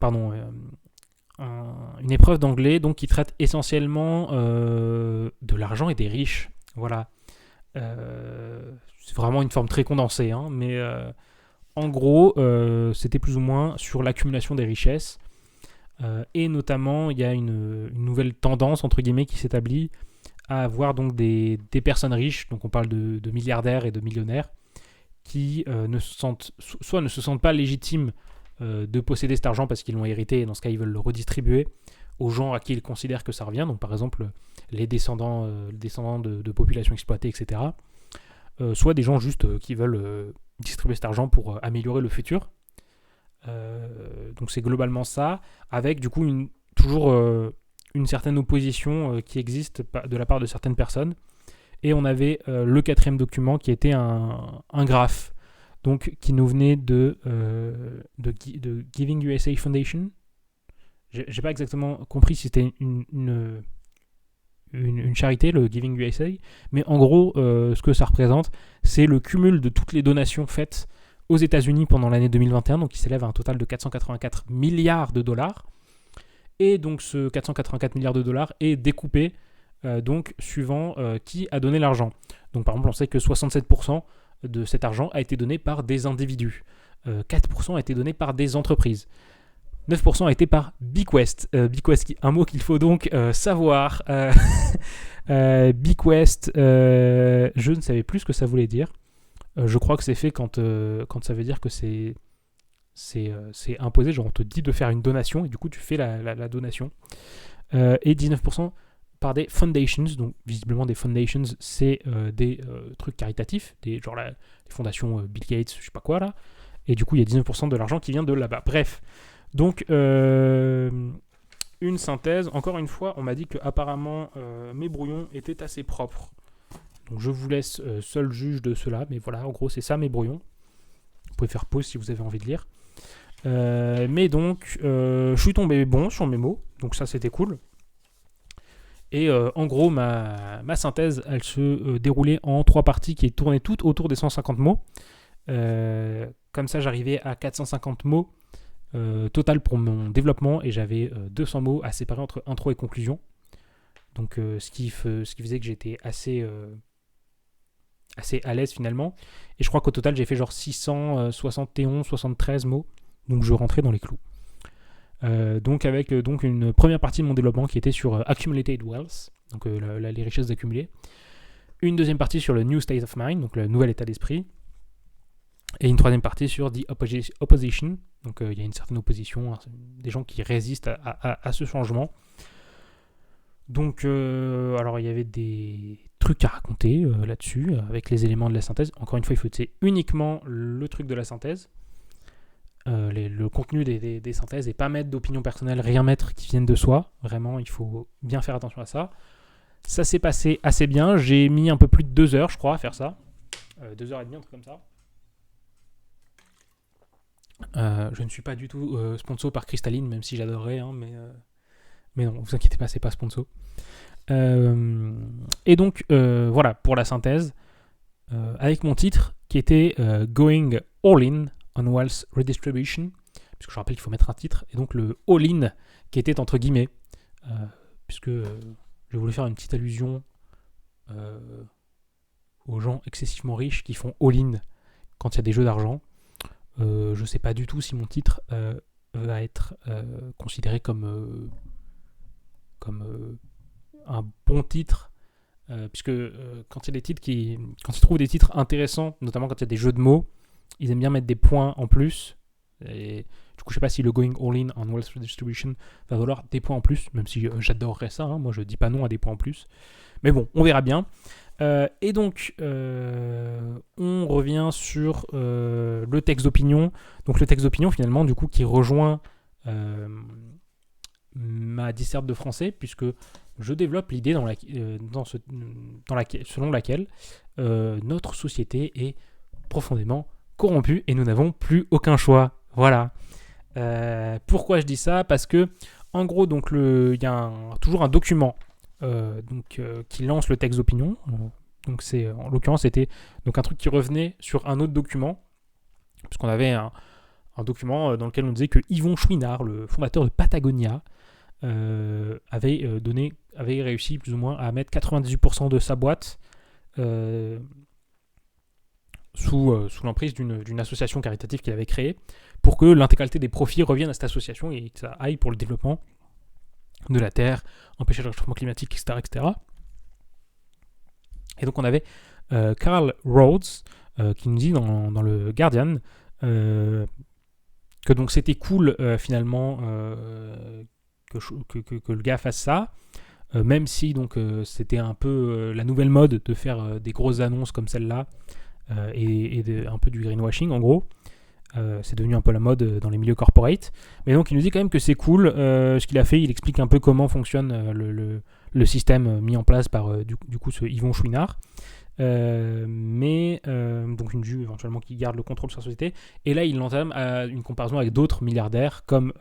épreuve d'anglais donc, qui traite essentiellement de l'argent et des riches. Voilà. C'est vraiment une forme très condensée, hein, mais en gros, c'était plus ou moins sur l'accumulation des richesses. Et notamment, il y a une nouvelle tendance, entre guillemets, qui s'établit à avoir donc des personnes riches, donc on parle de milliardaires et de millionnaires, qui ne se sentent pas légitimes de posséder cet argent parce qu'ils l'ont hérité, et dans ce cas, ils veulent le redistribuer aux gens à qui ils considèrent que ça revient, donc par exemple les descendants de populations exploitées, etc. Soit des gens juste qui veulent distribuer cet argent pour améliorer le futur. Donc c'est globalement ça, avec du coup toujours une certaine opposition qui existe de la part de certaines personnes. Et on avait le 4e document qui était un graphe, donc qui nous venait de Giving USA Foundation. J'ai pas exactement compris si c'était une charité, le Giving USA, mais en gros, ce que ça représente, c'est le cumul de toutes les donations faites aux États-Unis pendant l'année 2021, donc qui s'élève à un total de 484 milliards de dollars. Et donc ce 484 milliards de dollars est découpé donc suivant qui a donné l'argent. Donc par exemple, on sait que 67% de cet argent a été donné par des individus, 4% a été donné par des entreprises, 9% a été par Bequest. Bequest, un mot qu'il faut donc savoir. Bequest, je ne savais plus ce que ça voulait dire. Je crois que c'est fait quand ça veut dire que c'est imposé, genre on te dit de faire une donation et du coup tu fais la donation. Et 19% par des foundations, donc visiblement des foundations, c'est des trucs caritatifs, genre les fondations Bill Gates, je sais pas quoi là. Et du coup il y a 19% de l'argent qui vient de là-bas. Bref. Donc, une synthèse. Encore une fois, on m'a dit que apparemment mes brouillons étaient assez propres. Donc, je vous laisse seul juge de cela. Mais voilà, en gros, c'est ça mes brouillons. Vous pouvez faire pause si vous avez envie de lire. Mais donc, je suis tombé bon sur mes mots. Donc, ça, c'était cool. Et en gros, ma synthèse, elle se déroulait en 3 parties qui tournaient toutes autour des 150 mots. Comme ça, j'arrivais à 450 mots. Total pour mon développement, et j'avais 200 mots à séparer entre intro et conclusion, donc ce qui faisait que j'étais assez à l'aise finalement, et je crois qu'au total j'ai fait genre 73 mots, donc je rentrais dans les clous, donc avec donc une première partie de mon développement qui était sur Accumulated Wealth, donc les richesses accumulées, une deuxième partie sur le New State of Mind, donc le nouvel état d'esprit, Et une troisième partie sur The Opposition. Donc il y a une certaine opposition, hein, des gens qui résistent à ce changement. Donc, alors il y avait des trucs à raconter là-dessus, avec les éléments de la synthèse. Encore une fois, il faut utiliser uniquement le truc de la synthèse, le contenu des synthèses, et pas mettre d'opinion personnelle, rien mettre qui vienne de soi. Vraiment, il faut bien faire attention à ça. Ça s'est passé assez bien. J'ai mis un peu plus de 2 heures, je crois, à faire ça. 2h30, un truc comme ça. Je ne suis pas du tout sponsor par Cristalline, même si j'adorerais, hein, mais non, vous inquiétez pas, c'est pas sponsor. Et donc, voilà, pour la synthèse, avec mon titre qui était Going All In on Wealth Redistribution, puisque je rappelle qu'il faut mettre un titre, et donc le All In qui était entre guillemets, puisque j'ai voulu faire une petite allusion aux gens excessivement riches qui font All In quand il y a des jeux d'argent. Je sais pas du tout si mon titre va être considéré comme un bon titre, puisque quand il y a des titres quand ils trouvent des titres intéressants, notamment quand il y a des jeux de mots, ils aiment bien mettre des points en plus. Et du coup, je sais pas si le Going All In on Wealth Redistribution va valoir des points en plus, même si j'adorerais ça, hein, moi je dis pas non à des points en plus. Mais bon, on verra bien. Et donc, on revient sur le texte d'opinion. Donc le texte d'opinion, finalement, du coup, qui rejoint ma disserte de français, puisque je développe l'idée selon laquelle notre société est profondément corrompue et nous n'avons plus aucun choix. Voilà. Pourquoi je dis ça ? Parce que, en gros, donc il y a toujours un document qui lance le texte d'opinion. Donc c'est, en l'occurrence, c'était donc un truc qui revenait sur un autre document, puisqu'on avait un document dans lequel on disait que Yvon Chouinard, le fondateur de Patagonia, avait réussi plus ou moins à mettre 98% de sa boîte sous l'emprise d'une association caritative qu'il avait créée, pour que l'intégralité des profits revienne à cette association et que ça aille pour le développement de la Terre, empêcher le réchauffement climatique, etc., etc. Et donc on avait Carl Rhodes qui nous dit dans le Guardian que donc c'était cool finalement que le gars fasse ça, même si donc c'était un peu la nouvelle mode de faire des grosses annonces comme celle-là et un peu du greenwashing en gros. C'est devenu un peu la mode dans les milieux corporate. Mais donc il nous dit quand même que c'est cool ce qu'il a fait. Il explique un peu comment fonctionne le système mis en place par du coup ce Yvon Chouinard. Donc une vue éventuellement qui garde le contrôle sur la société. Et là il entame une comparaison avec d'autres milliardaires comme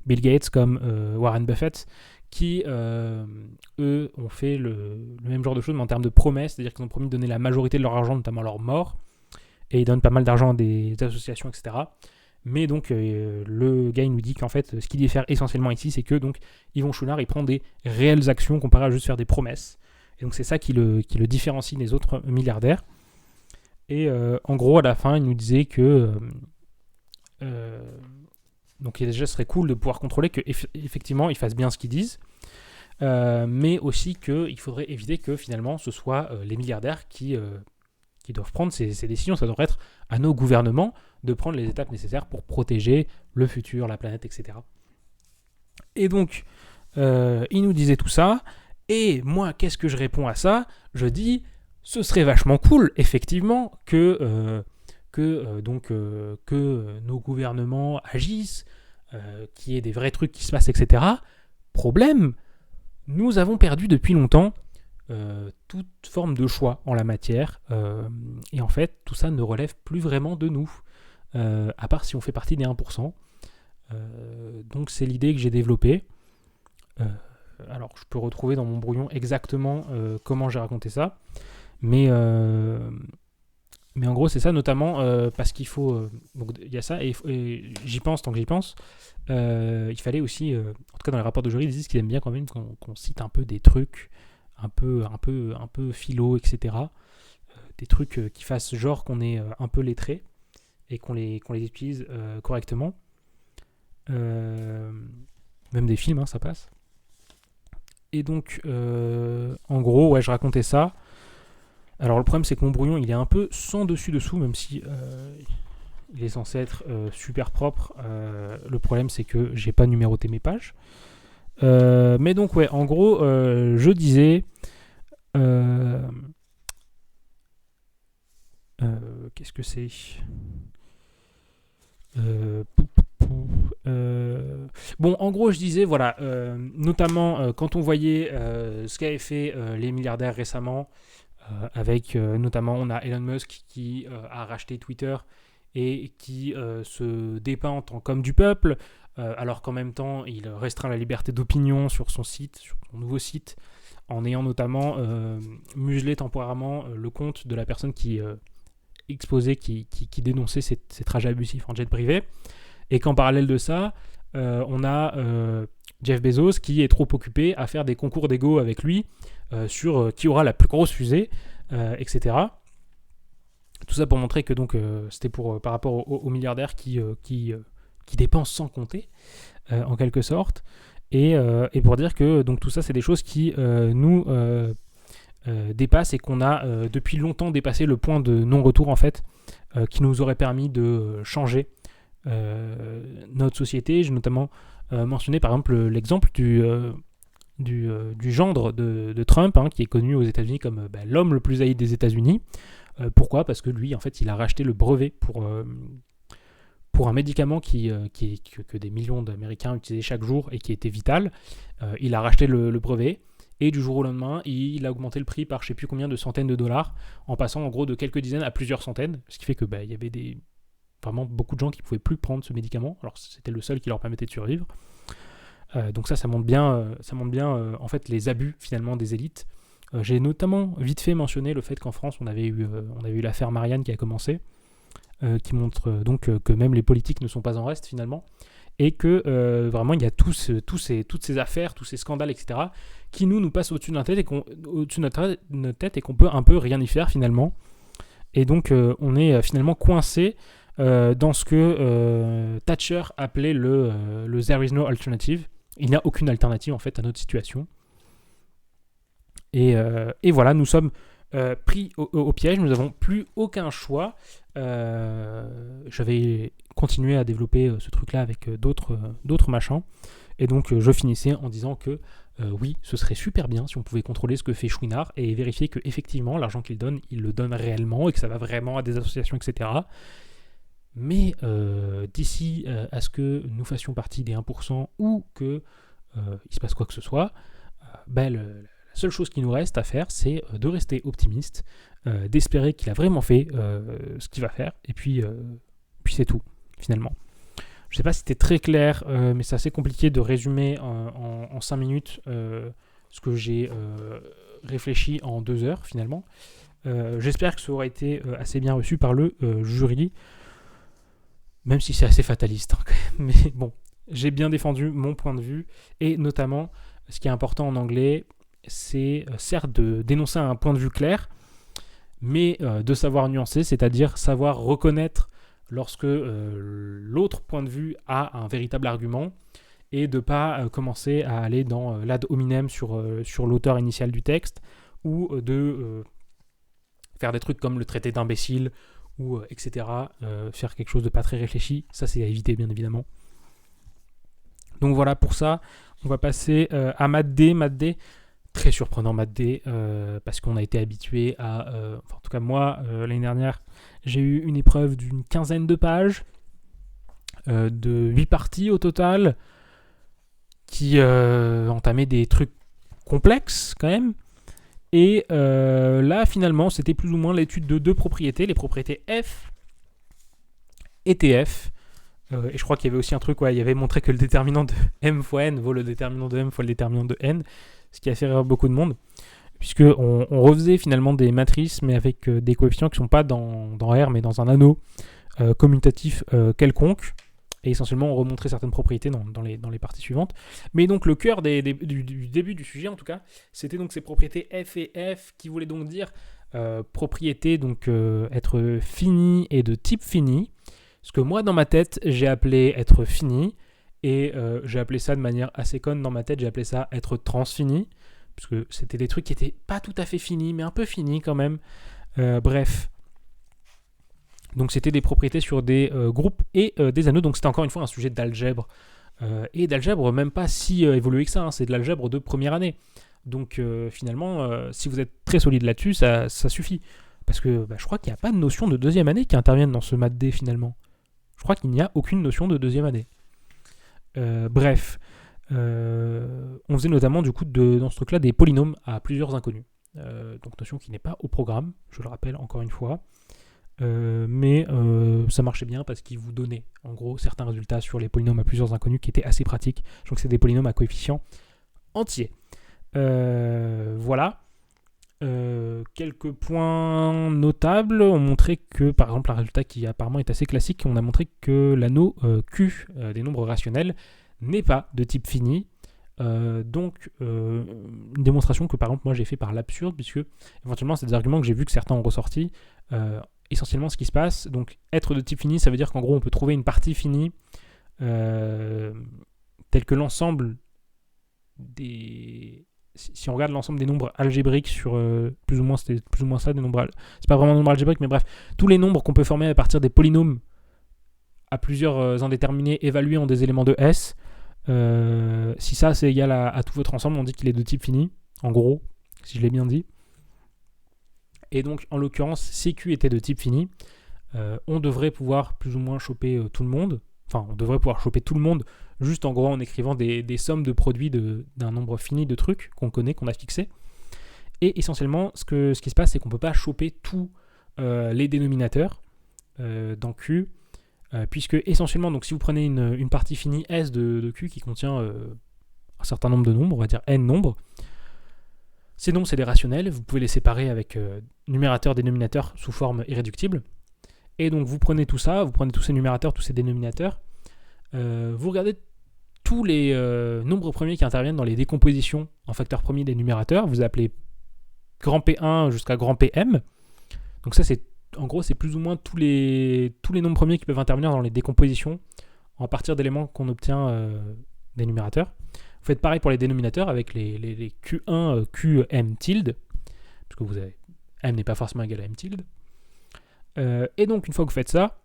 Bill Gates, comme Warren Buffett, qui eux ont fait le même genre de choses mais en termes de promesses, c'est-à-dire qu'ils ont promis de donner la majorité de leur argent, notamment à leur mort, et ils donnent pas mal d'argent à des associations, etc. Mais donc le gars il nous dit qu'en fait ce qu'il diffère essentiellement ici, c'est que donc Yvon Chouinard il prend des réelles actions comparé à juste faire des promesses. Et donc c'est ça qui le différencie des autres milliardaires. Et en gros à la fin il nous disait que donc déjà ce serait cool de pouvoir contrôler qu'effectivement ils fassent bien ce qu'ils disent, mais aussi qu'il faudrait éviter que finalement ce soit les milliardaires qui doivent prendre ces décisions. Ça devrait être à nos gouvernements de prendre les étapes nécessaires pour protéger le futur, la planète, etc. Et donc, il nous disait tout ça, et moi, qu'est-ce que je réponds à ça ? Je dis, ce serait vachement cool, effectivement, que nos gouvernements agissent, qu'il y ait des vrais trucs qui se passent, etc. Problème, nous avons perdu depuis longtemps toute forme de choix en la matière, et en fait tout ça ne relève plus vraiment de nous, à part si on fait partie des 1%. Donc c'est l'idée que j'ai développée. Alors je peux retrouver dans mon brouillon exactement comment j'ai raconté ça, mais en gros c'est ça, notamment parce qu'il faut donc il y a ça, et j'y pense tant que j'y pense. Il fallait aussi, en tout cas dans les rapports de jury, ils disent qu'ils aiment bien quand même qu'on cite un peu des trucs un peu philo, etc. Des trucs qui fassent genre qu'on est un peu lettré et qu'on les utilise correctement. Même des films, hein, ça passe. Et donc, en gros, ouais, je racontais ça. Alors le problème c'est que mon brouillon il est un peu sans dessus-dessous, même si il est censé être super propre. Le problème c'est que j'ai pas numéroté mes pages. Mais donc ouais, en gros, je disais... qu'est-ce que c'est Bon, en gros, je disais, voilà, notamment quand on voyait ce qu'avaient fait les milliardaires récemment, avec notamment, on a Elon Musk qui a racheté Twitter et qui se dépeint en tant qu'homme du peuple, alors qu'en même temps, il restreint la liberté d'opinion sur son site, sur son nouveau site, en ayant notamment muselé temporairement le compte de la personne qui exposait, qui dénonçait ces trajets abusifs en jet privé. Et qu'en parallèle de ça, on a Jeff Bezos qui est trop occupé à faire des concours d'ego avec lui sur qui aura la plus grosse fusée, etc. Tout ça pour montrer que donc c'était par rapport aux milliardaires qui dépensent sans compter, en quelque sorte. Et pour dire que donc tout ça, c'est des choses qui nous dépassent et qu'on a depuis longtemps dépassé le point de non-retour, en fait, qui nous aurait permis de changer notre société. J'ai notamment mentionné par exemple l'exemple du gendre de Trump, hein, qui est connu aux États-Unis comme l'homme le plus haï des États-Unis. Pourquoi ? Parce que lui, en fait, il a racheté le brevet pour un médicament que des millions d'Américains utilisaient chaque jour et qui était vital. Il a racheté le brevet. Et du jour au lendemain, il a augmenté le prix par je ne sais plus combien de centaines de dollars, en passant en gros de quelques dizaines à plusieurs centaines, ce qui fait que il y avait vraiment beaucoup de gens qui ne pouvaient plus prendre ce médicament, alors c'était le seul qui leur permettait de survivre. Donc ça montre bien, en fait les abus finalement des élites. J'ai notamment vite fait mentionné le fait qu'en France on avait eu l'affaire Marianne qui a commencé, qui montre donc que même les politiques ne sont pas en reste finalement, et que vraiment il y a toutes ces affaires, tous ces scandales, etc., qui nous passent au-dessus de notre tête et qu'on peut un peu rien y faire finalement. Et donc on est finalement coincé dans ce que Thatcher appelait le There is no alternative. Il n'y a aucune alternative en fait à notre situation. Et voilà, nous sommes pris au piège, nous n'avons plus aucun choix. Je vais continuer à développer ce truc-là avec d'autres machins. Et donc je finissais en disant que oui, ce serait super bien si on pouvait contrôler ce que fait Chouinard et vérifier qu'effectivement l'argent qu'il donne, il le donne réellement et que ça va vraiment à des associations, etc. Mais d'ici à ce que nous fassions partie des 1% ou qu'il se passe quoi que ce soit, la seule chose qui nous reste à faire, c'est de rester optimiste, d'espérer qu'il a vraiment fait ce qu'il va faire, et puis c'est tout, finalement. Je ne sais pas si c'était très clair, mais c'est assez compliqué de résumer en 5 minutes ce que j'ai réfléchi en 2 heures, finalement. J'espère que ça aura été assez bien reçu par le jury, même si c'est assez fataliste, hein, quand même. Mais bon, j'ai bien défendu mon point de vue, et notamment, ce qui est important en anglais, c'est certes de dénoncer un point de vue clair, mais de savoir nuancer, c'est-à-dire savoir reconnaître lorsque l'autre point de vue a un véritable argument, et de ne pas commencer à aller dans l'ad hominem sur l'auteur initial du texte, ou de faire des trucs comme le traité d'imbécile, ou etc., faire quelque chose de pas très réfléchi. Ça, c'est à éviter, bien évidemment. Donc voilà, pour ça, on va passer à Math D. Très surprenant Math D, parce qu'on a été habitué à... en tout cas, moi, l'année dernière, j'ai eu une épreuve d'une 15aine de pages, de 8 parties au total, qui entamaient des trucs complexes, quand même. Et là, finalement, c'était plus ou moins l'étude de 2 propriétés, les propriétés F et TF. Et je crois qu'il y avait aussi un truc, il y avait montré que le déterminant de M fois N vaut le déterminant de M fois le déterminant de N, ce qui a fait rire beaucoup de monde, puisqu'on refaisait finalement des matrices, mais avec des coefficients qui ne sont pas dans R, mais dans un anneau commutatif quelconque, et essentiellement on remontrait certaines propriétés dans les parties suivantes. Mais donc le cœur du début du sujet, en tout cas, c'était donc ces propriétés F et F, qui voulaient donc dire propriétés, donc être finies et de type fini, ce que moi dans ma tête j'ai appelé être fini, et j'ai appelé ça de manière assez conne dans ma tête, j'ai appelé ça être transfini, parce que c'était des trucs qui étaient pas tout à fait finis, mais un peu finis quand même. Bref. Donc c'était des propriétés sur des groupes et des anneaux, donc c'était encore une fois un sujet d'algèbre. Et d'algèbre même pas si évolué que ça, hein, c'est de l'algèbre de première année. Donc finalement, si vous êtes très solide là-dessus, ça suffit. Parce que je crois qu'il n'y a pas de notion de deuxième année qui interviennent dans ce maths D finalement. Je crois qu'il n'y a aucune notion de deuxième année. Bref, on faisait notamment du coup dans ce truc-là des polynômes à plusieurs inconnus. Donc notion qui n'est pas au programme, je le rappelle encore une fois. Mais ça marchait bien parce qu'il vous donnait en gros certains résultats sur les polynômes à plusieurs inconnus qui étaient assez pratiques. Je crois que c'est des polynômes à coefficients entiers. Voilà. Quelques points notables ont montré que, par exemple, un résultat qui apparemment est assez classique, on a montré que l'anneau Q des nombres rationnels n'est pas de type fini. Donc, une démonstration que, par exemple, moi j'ai fait par l'absurde, puisque éventuellement, c'est des arguments que j'ai vu que certains ont ressortis. Essentiellement, ce qui se passe, donc être de type fini, ça veut dire qu'en gros, on peut trouver une partie finie telle que l'ensemble des... Si on regarde l'ensemble des nombres algébriques sur plus ou moins ça, des nombres c'est pas vraiment un nombre algébrique, mais bref, tous les nombres qu'on peut former à partir des polynômes à plusieurs indéterminés évalués en des éléments de S, si ça c'est égal à tout votre ensemble, on dit qu'il est de type fini, en gros, si je l'ai bien dit. Et donc en l'occurrence, si Q était de type fini, on devrait pouvoir plus ou moins choper tout le monde. Enfin, on devrait pouvoir choper tout le monde juste en gros en écrivant des sommes de produits d'un nombre fini de trucs qu'on connaît, qu'on a fixé. Et essentiellement, ce qui se passe, c'est qu'on ne peut pas choper tous les dénominateurs dans Q, puisque essentiellement, donc si vous prenez une partie finie S de Q qui contient un certain nombre de nombres, on va dire n nombres, ces nombres, c'est des rationnels, vous pouvez les séparer avec numérateur, dénominateur sous forme irréductible. Et donc vous prenez tout ça, vous prenez tous ces numérateurs, tous ces dénominateurs, vous regardez tous les nombres premiers qui interviennent dans les décompositions en facteurs premiers des numérateurs, vous appelez grand P1 jusqu'à grand PM. Donc ça, en gros, c'est plus ou moins tous les nombres premiers qui peuvent intervenir dans les décompositions à partir d'éléments qu'on obtient des numérateurs. Vous faites pareil pour les dénominateurs avec les Q1, QM tilde, parce que vous avez M n'est pas forcément égal à M tilde. Et donc, une fois que vous faites ça,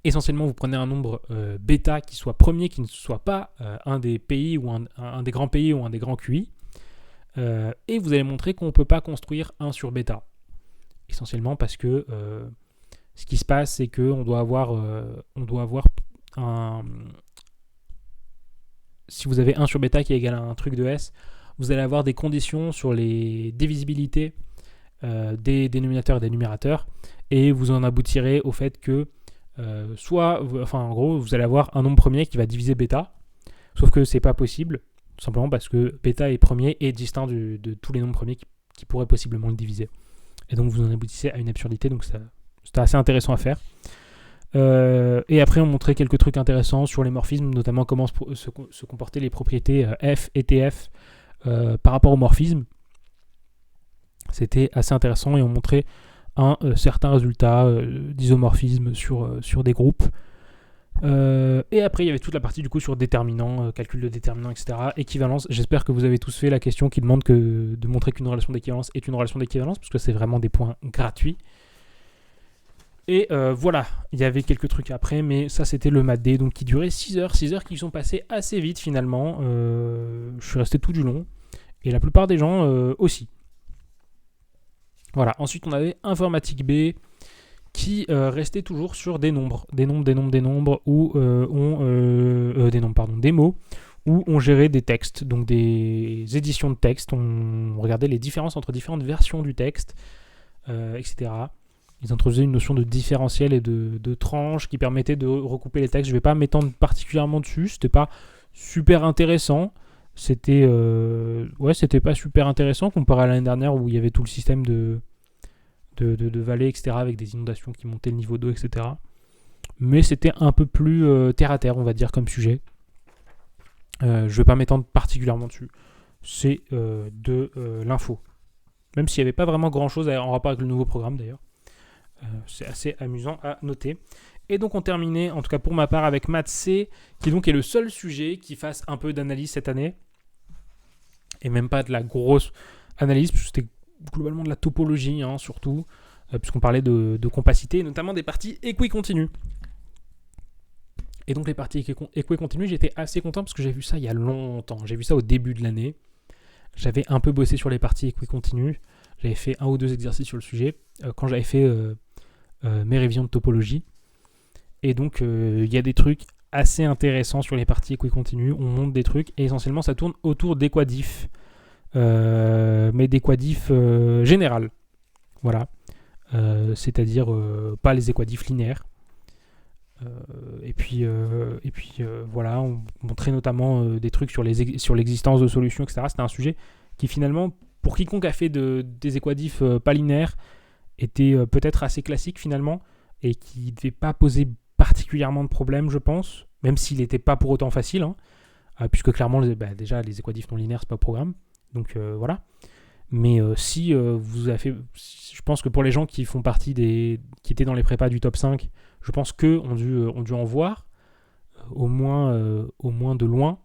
essentiellement, vous prenez un nombre bêta qui soit premier, qui ne soit pas un des pays ou un des grands pays ou un des grands QI, et vous allez montrer qu'on ne peut pas construire 1 sur bêta. Essentiellement parce que ce qui se passe, c'est qu'on doit avoir un... Si vous avez 1 sur bêta qui est égal à un truc de S, vous allez avoir des conditions sur les divisibilités des dénominateurs et des numérateurs, et vous en aboutirez au fait que en gros, vous allez avoir un nombre premier qui va diviser bêta, sauf que c'est pas possible, tout simplement parce que bêta est premier et distinct de tous les nombres premiers qui pourraient possiblement le diviser. Et donc vous en aboutissez à une absurdité, donc c'était assez intéressant à faire. Et après on montrait quelques trucs intéressants sur les morphismes, notamment comment se comportaient les propriétés F et TF par rapport au morphisme. C'était assez intéressant et on montrait un certain résultat d'isomorphisme sur des groupes. Et après il y avait toute la partie du coup sur déterminants, calcul de déterminants, etc. Équivalence, j'espère que vous avez tous fait la question qui demande de montrer qu'une relation d'équivalence est une relation d'équivalence, parce que c'est vraiment des points gratuits. Et voilà, il y avait quelques trucs après, mais ça c'était le maths D, donc qui durait 6 heures qui sont passées assez vite finalement. Je suis resté tout du long, et la plupart des gens aussi. Voilà, ensuite on avait informatique B, qui restait toujours sur des nombres, ou des mots, où on gérait des textes, donc des éditions de texte, on regardait les différences entre différentes versions du texte, etc. Ils introduisaient une notion de différentiel et de tranche qui permettait de recouper les textes. Je ne vais pas m'étendre particulièrement dessus, c'était pas super intéressant. C'était pas super intéressant comparé à l'année dernière où il y avait tout le système de vallées, etc., avec des inondations qui montaient le niveau d'eau, etc. Mais c'était un peu plus terre à terre, on va dire, comme sujet. Je ne vais pas m'étendre particulièrement dessus. C'est de l'info. Même s'il n'y avait pas vraiment grand-chose en rapport avec le nouveau programme, d'ailleurs. C'est assez amusant à noter. Et donc on terminait, en tout cas pour ma part, avec Maths C, qui donc est le seul sujet qui fasse un peu d'analyse cette année. et même pas de la grosse analyse, puisque c'était globalement de la topologie, hein, surtout, puisqu'on parlait de compacité, notamment des parties équicontinues. Et donc les parties équicontinues, j'étais assez content parce que j'ai vu ça il y a longtemps. J'ai vu ça au début de l'année. J'avais un peu bossé sur les parties équicontinues. J'avais fait 1 ou 2 exercices sur le sujet quand j'avais fait mes révisions de topologie. Et donc il y a des trucs assez intéressants sur les parties équicontinues. On monte des trucs et essentiellement ça tourne autour d'équadifs. Mais d'équadifs générales. Voilà. C'est-à-dire pas les équadifs linéaires. Et puis voilà, on montrait notamment des trucs sur l'existence de solutions, etc. C'était un sujet qui finalement, pour quiconque a fait des équadifs pas linéaires, était peut-être assez classique finalement, et qui ne devait pas poser particulièrement de problèmes, je pense, même s'il n'était pas pour autant facile, hein, puisque clairement, déjà, les équadifs non linéaires, c'est pas au programme. Donc voilà. Mais si vous avez fait... Je pense que pour les gens qui font partie qui étaient dans les prépas du top 5, je pense qu'eux ont dû en voir, au moins de loin.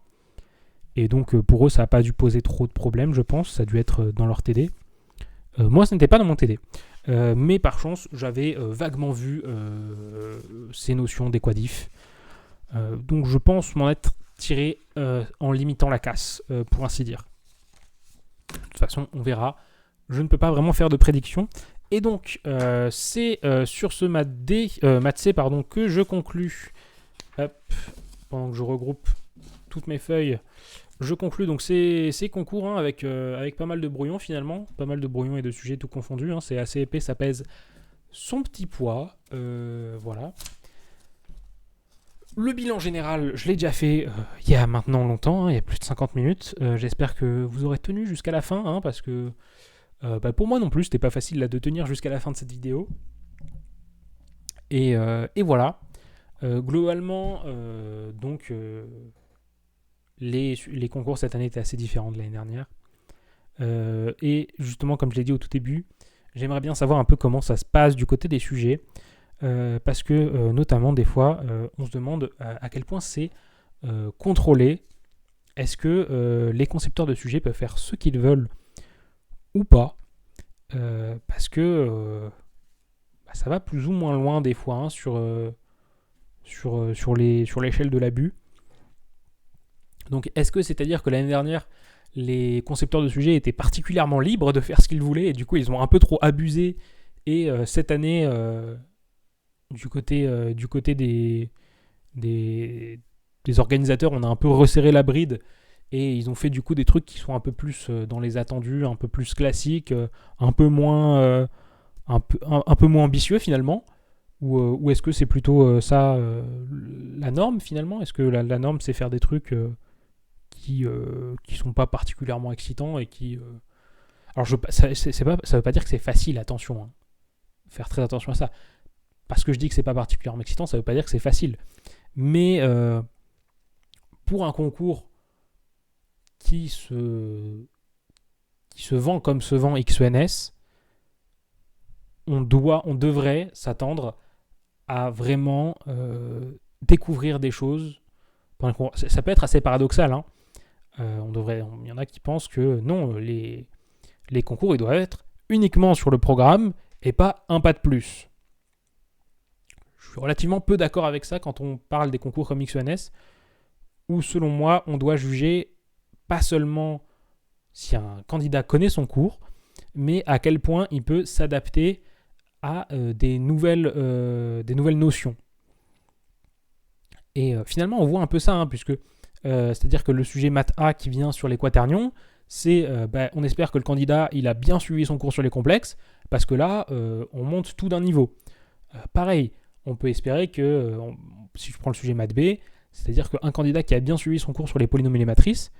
Et donc pour eux, ça n'a pas dû poser trop de problèmes, je pense. Ça a dû être dans leur TD. Moi, ce n'était pas dans mon TD. Mais par chance, j'avais vaguement vu ces notions d'équadif. Donc je pense m'en être tiré en limitant la casse, pour ainsi dire. De toute façon, on verra. Je ne peux pas vraiment faire de prédiction. Et donc, c'est sur ce maths C que je conclus. Hop, pendant que je regroupe toutes mes feuilles, je conclus donc ces concours, hein, avec pas mal de brouillons finalement. Pas mal de brouillons et de sujets tout confondus. Hein. C'est assez épais, ça pèse son petit poids. Voilà. Le bilan général, je l'ai déjà fait il y a maintenant longtemps, hein, il y a plus de 50 minutes. J'espère que vous aurez tenu jusqu'à la fin, hein, parce que pour moi non plus, c'était pas facile là, de tenir jusqu'à la fin de cette vidéo. Et voilà. Globalement, donc, les concours cette année étaient assez différents de l'année dernière. Et justement, comme je l'ai dit au tout début, j'aimerais bien savoir un peu comment ça se passe du côté des sujets. Parce que notamment des fois on se demande à quel point c'est contrôlé. Est-ce que les concepteurs de sujets peuvent faire ce qu'ils veulent ou pas, parce que ça va plus ou moins loin des fois, hein, sur l'échelle de l'abus. Donc est-ce que c'est-à-dire que l'année dernière les concepteurs de sujets étaient particulièrement libres de faire ce qu'ils voulaient et du coup ils ont un peu trop abusé, et cette année du côté des organisateurs, on a un peu resserré la bride et ils ont fait du coup des trucs qui sont un peu plus dans les attendus, un peu plus classiques, un peu moins ambitieux finalement, ou est-ce que c'est plutôt ça la norme finalement? Est-ce que la norme c'est faire des trucs qui sont pas particulièrement excitants et qui alors ça veut pas dire que c'est facile, attention, hein. Faire très attention à ça. Parce que je dis que c'est pas particulièrement excitant, ça veut pas dire que c'est facile. Mais pour un concours qui se vend comme se vend XENS, on devrait s'attendre à vraiment découvrir des choses. Ça peut être assez paradoxal, hein. Il y en a qui pensent que non, les concours ils doivent être uniquement sur le programme et pas un pas de plus. Je suis relativement peu d'accord avec ça quand on parle des concours comme XENS, où selon moi, on doit juger pas seulement si un candidat connaît son cours, mais à quel point il peut s'adapter à des nouvelles notions. Et finalement, on voit un peu ça, hein, puisque c'est-à-dire que le sujet maths A qui vient sur les quaternions, c'est on espère que le candidat il a bien suivi son cours sur les complexes, parce que là, on monte tout d'un niveau. Pareil, on peut espérer que, si je prends le sujet maths B, c'est-à-dire qu'un candidat qui a bien suivi son cours sur les polynomiaux et les matrices,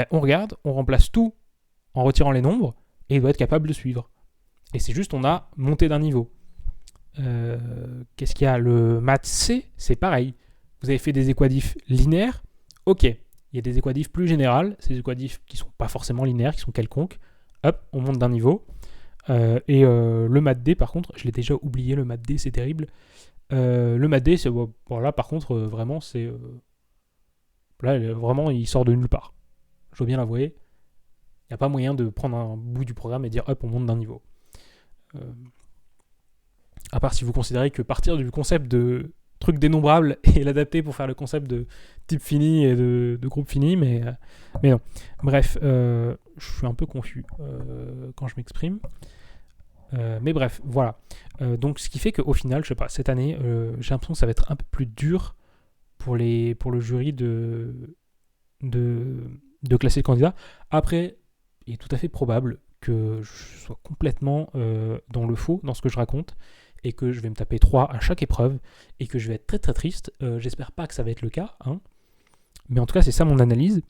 on regarde, on remplace tout en retirant les nombres, et il doit être capable de suivre. Et c'est juste, on a monté d'un niveau. Qu'est-ce qu'il y a? Le maths C, c'est pareil. Vous avez fait des équadifs linéaires, ok. Il y a des équadifs plus générales, ces équadifs qui ne sont pas forcément linéaires, qui sont quelconques. Hop, on monte d'un niveau. Le maths D, par contre, je l'ai déjà oublié, le maths D, c'est terrible. Le maths D, c'est, là, par contre, vraiment, c'est... là, vraiment, il sort de nulle part. Je veux bien l'avouer. n'y a pas moyen de prendre un bout du programme et dire hop, on monte d'un niveau. À part si vous considérez que partir du concept de truc dénombrable et l'adapter pour faire le concept de type fini et de groupe fini, mais non. Bref, je suis un peu confus quand je m'exprime. Mais bref, voilà. Donc ce qui fait qu'au final, je sais pas, cette année, j'ai l'impression que ça va être un peu plus dur pour le jury de classer le candidat. Après, il est tout à fait probable que je sois complètement dans le faux dans ce que je raconte et que je vais me taper 3 à chaque épreuve et que je vais être très très triste. J'espère pas que ça va être le cas, hein. Mais en tout cas, c'est ça mon analyse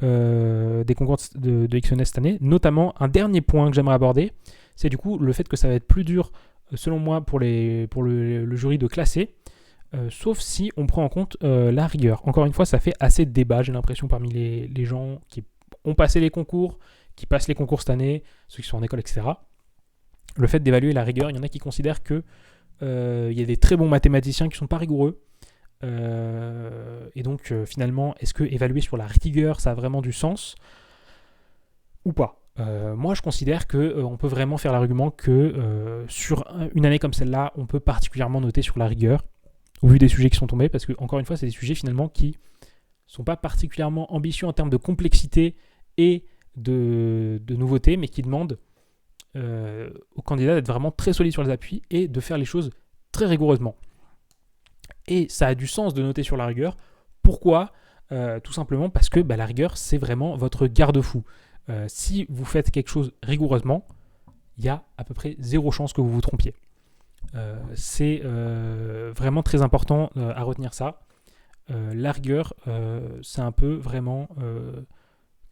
des concours de XNS cette année. Notamment, un dernier point que j'aimerais aborder, c'est du coup le fait que ça va être plus dur, selon moi, pour le jury de classer, sauf si on prend en compte la rigueur. Encore une fois, ça fait assez de débat, j'ai l'impression, parmi les gens qui ont passé les concours, qui passent les concours cette année, ceux qui sont en école, etc. Le fait d'évaluer la rigueur, il y en a qui considèrent que y a des très bons mathématiciens qui ne sont pas rigoureux. Et donc, finalement, est-ce que évaluer sur la rigueur, ça a vraiment du sens ou pas? Moi, je considère qu'on peut vraiment faire l'argument que sur une année comme celle-là, on peut particulièrement noter sur la rigueur, au vu des sujets qui sont tombés, parce que, encore une fois, c'est des sujets finalement qui sont pas particulièrement ambitieux en termes de complexité et de nouveauté, mais qui demandent aux candidats d'être vraiment très solides sur les appuis et de faire les choses très rigoureusement. Et ça a du sens de noter sur la rigueur. Pourquoi ? Tout simplement parce que la rigueur, c'est vraiment votre garde-fou. Si vous faites quelque chose rigoureusement, il y a à peu près 0 chance que vous vous trompiez. C'est vraiment très important à retenir ça. La rigueur, c'est un peu vraiment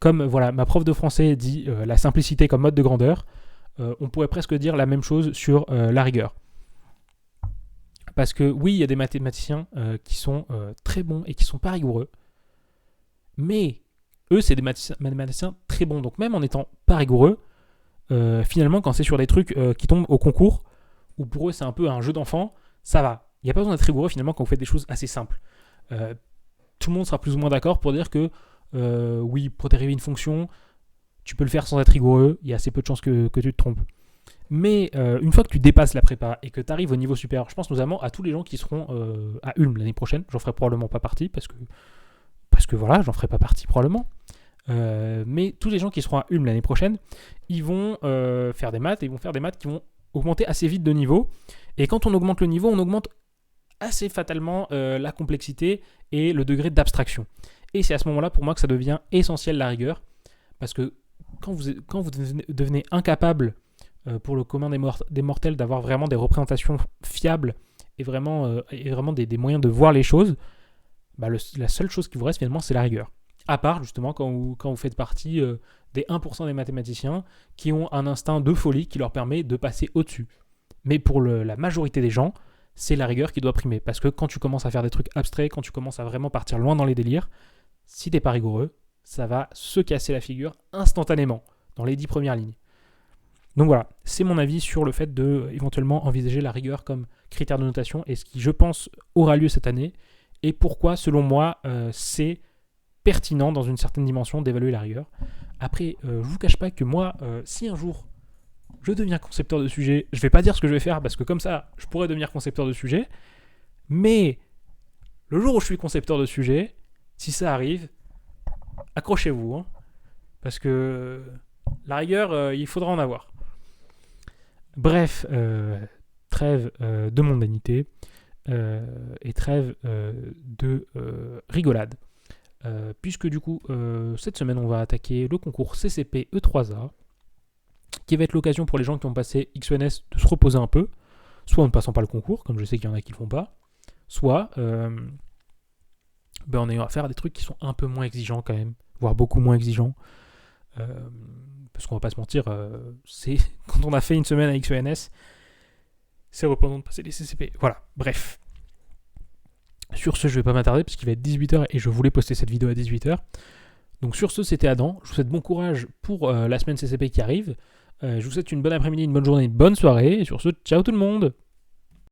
comme voilà, ma prof de français dit la simplicité comme mode de grandeur. On pourrait presque dire la même chose sur la rigueur. Parce que oui, il y a des mathématiciens qui sont très bons et qui ne sont pas rigoureux. Mais eux, c'est des mathématiciens très bons. Donc même en n'étant pas rigoureux, finalement, quand c'est sur des trucs qui tombent au concours, où pour eux c'est un peu un jeu d'enfant, ça va. Il n'y a pas besoin d'être rigoureux finalement quand vous faites des choses assez simples. Tout le monde sera plus ou moins d'accord pour dire que oui, pour dériver une fonction, tu peux le faire sans être rigoureux, il y a assez peu de chances que tu te trompes. Mais une fois que tu dépasses la prépa et que tu arrives au niveau supérieur, je pense notamment à tous les gens qui seront à Ulm l'année prochaine. J'en ferai probablement pas partie parce que voilà, j'en ferai pas partie probablement. Mais tous les gens qui seront à Ulm l'année prochaine, ils vont faire des maths et ils vont faire des maths qui vont augmenter assez vite de niveau. Et quand on augmente le niveau, on augmente assez fatalement la complexité et le degré d'abstraction. Et c'est à ce moment-là pour moi que ça devient essentiel la rigueur. Parce que quand vous devenez incapable pour le commun des mortels d'avoir vraiment des représentations fiables et vraiment des moyens de voir les choses, la seule chose qui vous reste finalement c'est la rigueur. À part justement quand vous faites partie des 1% des mathématiciens qui ont un instinct de folie qui leur permet de passer au-dessus. Mais pour la majorité des gens, c'est la rigueur qui doit primer. Parce que quand tu commences à faire des trucs abstraits, quand tu commences à vraiment partir loin dans les délires, si t'es pas rigoureux, ça va se casser la figure instantanément, dans les 10 premières lignes. Donc voilà, c'est mon avis sur le fait de éventuellement envisager la rigueur comme critère de notation et ce qui, je pense, aura lieu cette année et pourquoi, selon moi, c'est pertinent dans une certaine dimension d'évaluer la rigueur. Après, je vous cache pas que moi, si un jour je deviens concepteur de sujet, je vais pas dire ce que je vais faire parce que comme ça, je pourrais devenir concepteur de sujet, mais le jour où je suis concepteur de sujet, si ça arrive, accrochez-vous, hein, parce que la rigueur, il faudra en avoir. Bref, trêve de mondanité et trêve de rigolade. Puisque du coup, cette semaine, on va attaquer le concours CCP E3A, qui va être l'occasion pour les gens qui ont passé XENS de se reposer un peu, soit en ne passant pas le concours, comme je sais qu'il y en a qui ne le font pas, soit en ayant affaire à des trucs qui sont un peu moins exigeants quand même, voire beaucoup moins exigeants. Parce qu'on va pas se mentir, c'est quand on a fait une semaine à XENS, c'est reposant de passer les CCP. Voilà, bref. Sur ce, je vais pas m'attarder parce qu'il va être 18h et je voulais poster cette vidéo à 18h. Donc sur ce, c'était Adam. Je vous souhaite bon courage pour la semaine CCP qui arrive. Je vous souhaite une bonne après-midi, une bonne journée, une bonne soirée. Et sur ce, ciao tout le monde!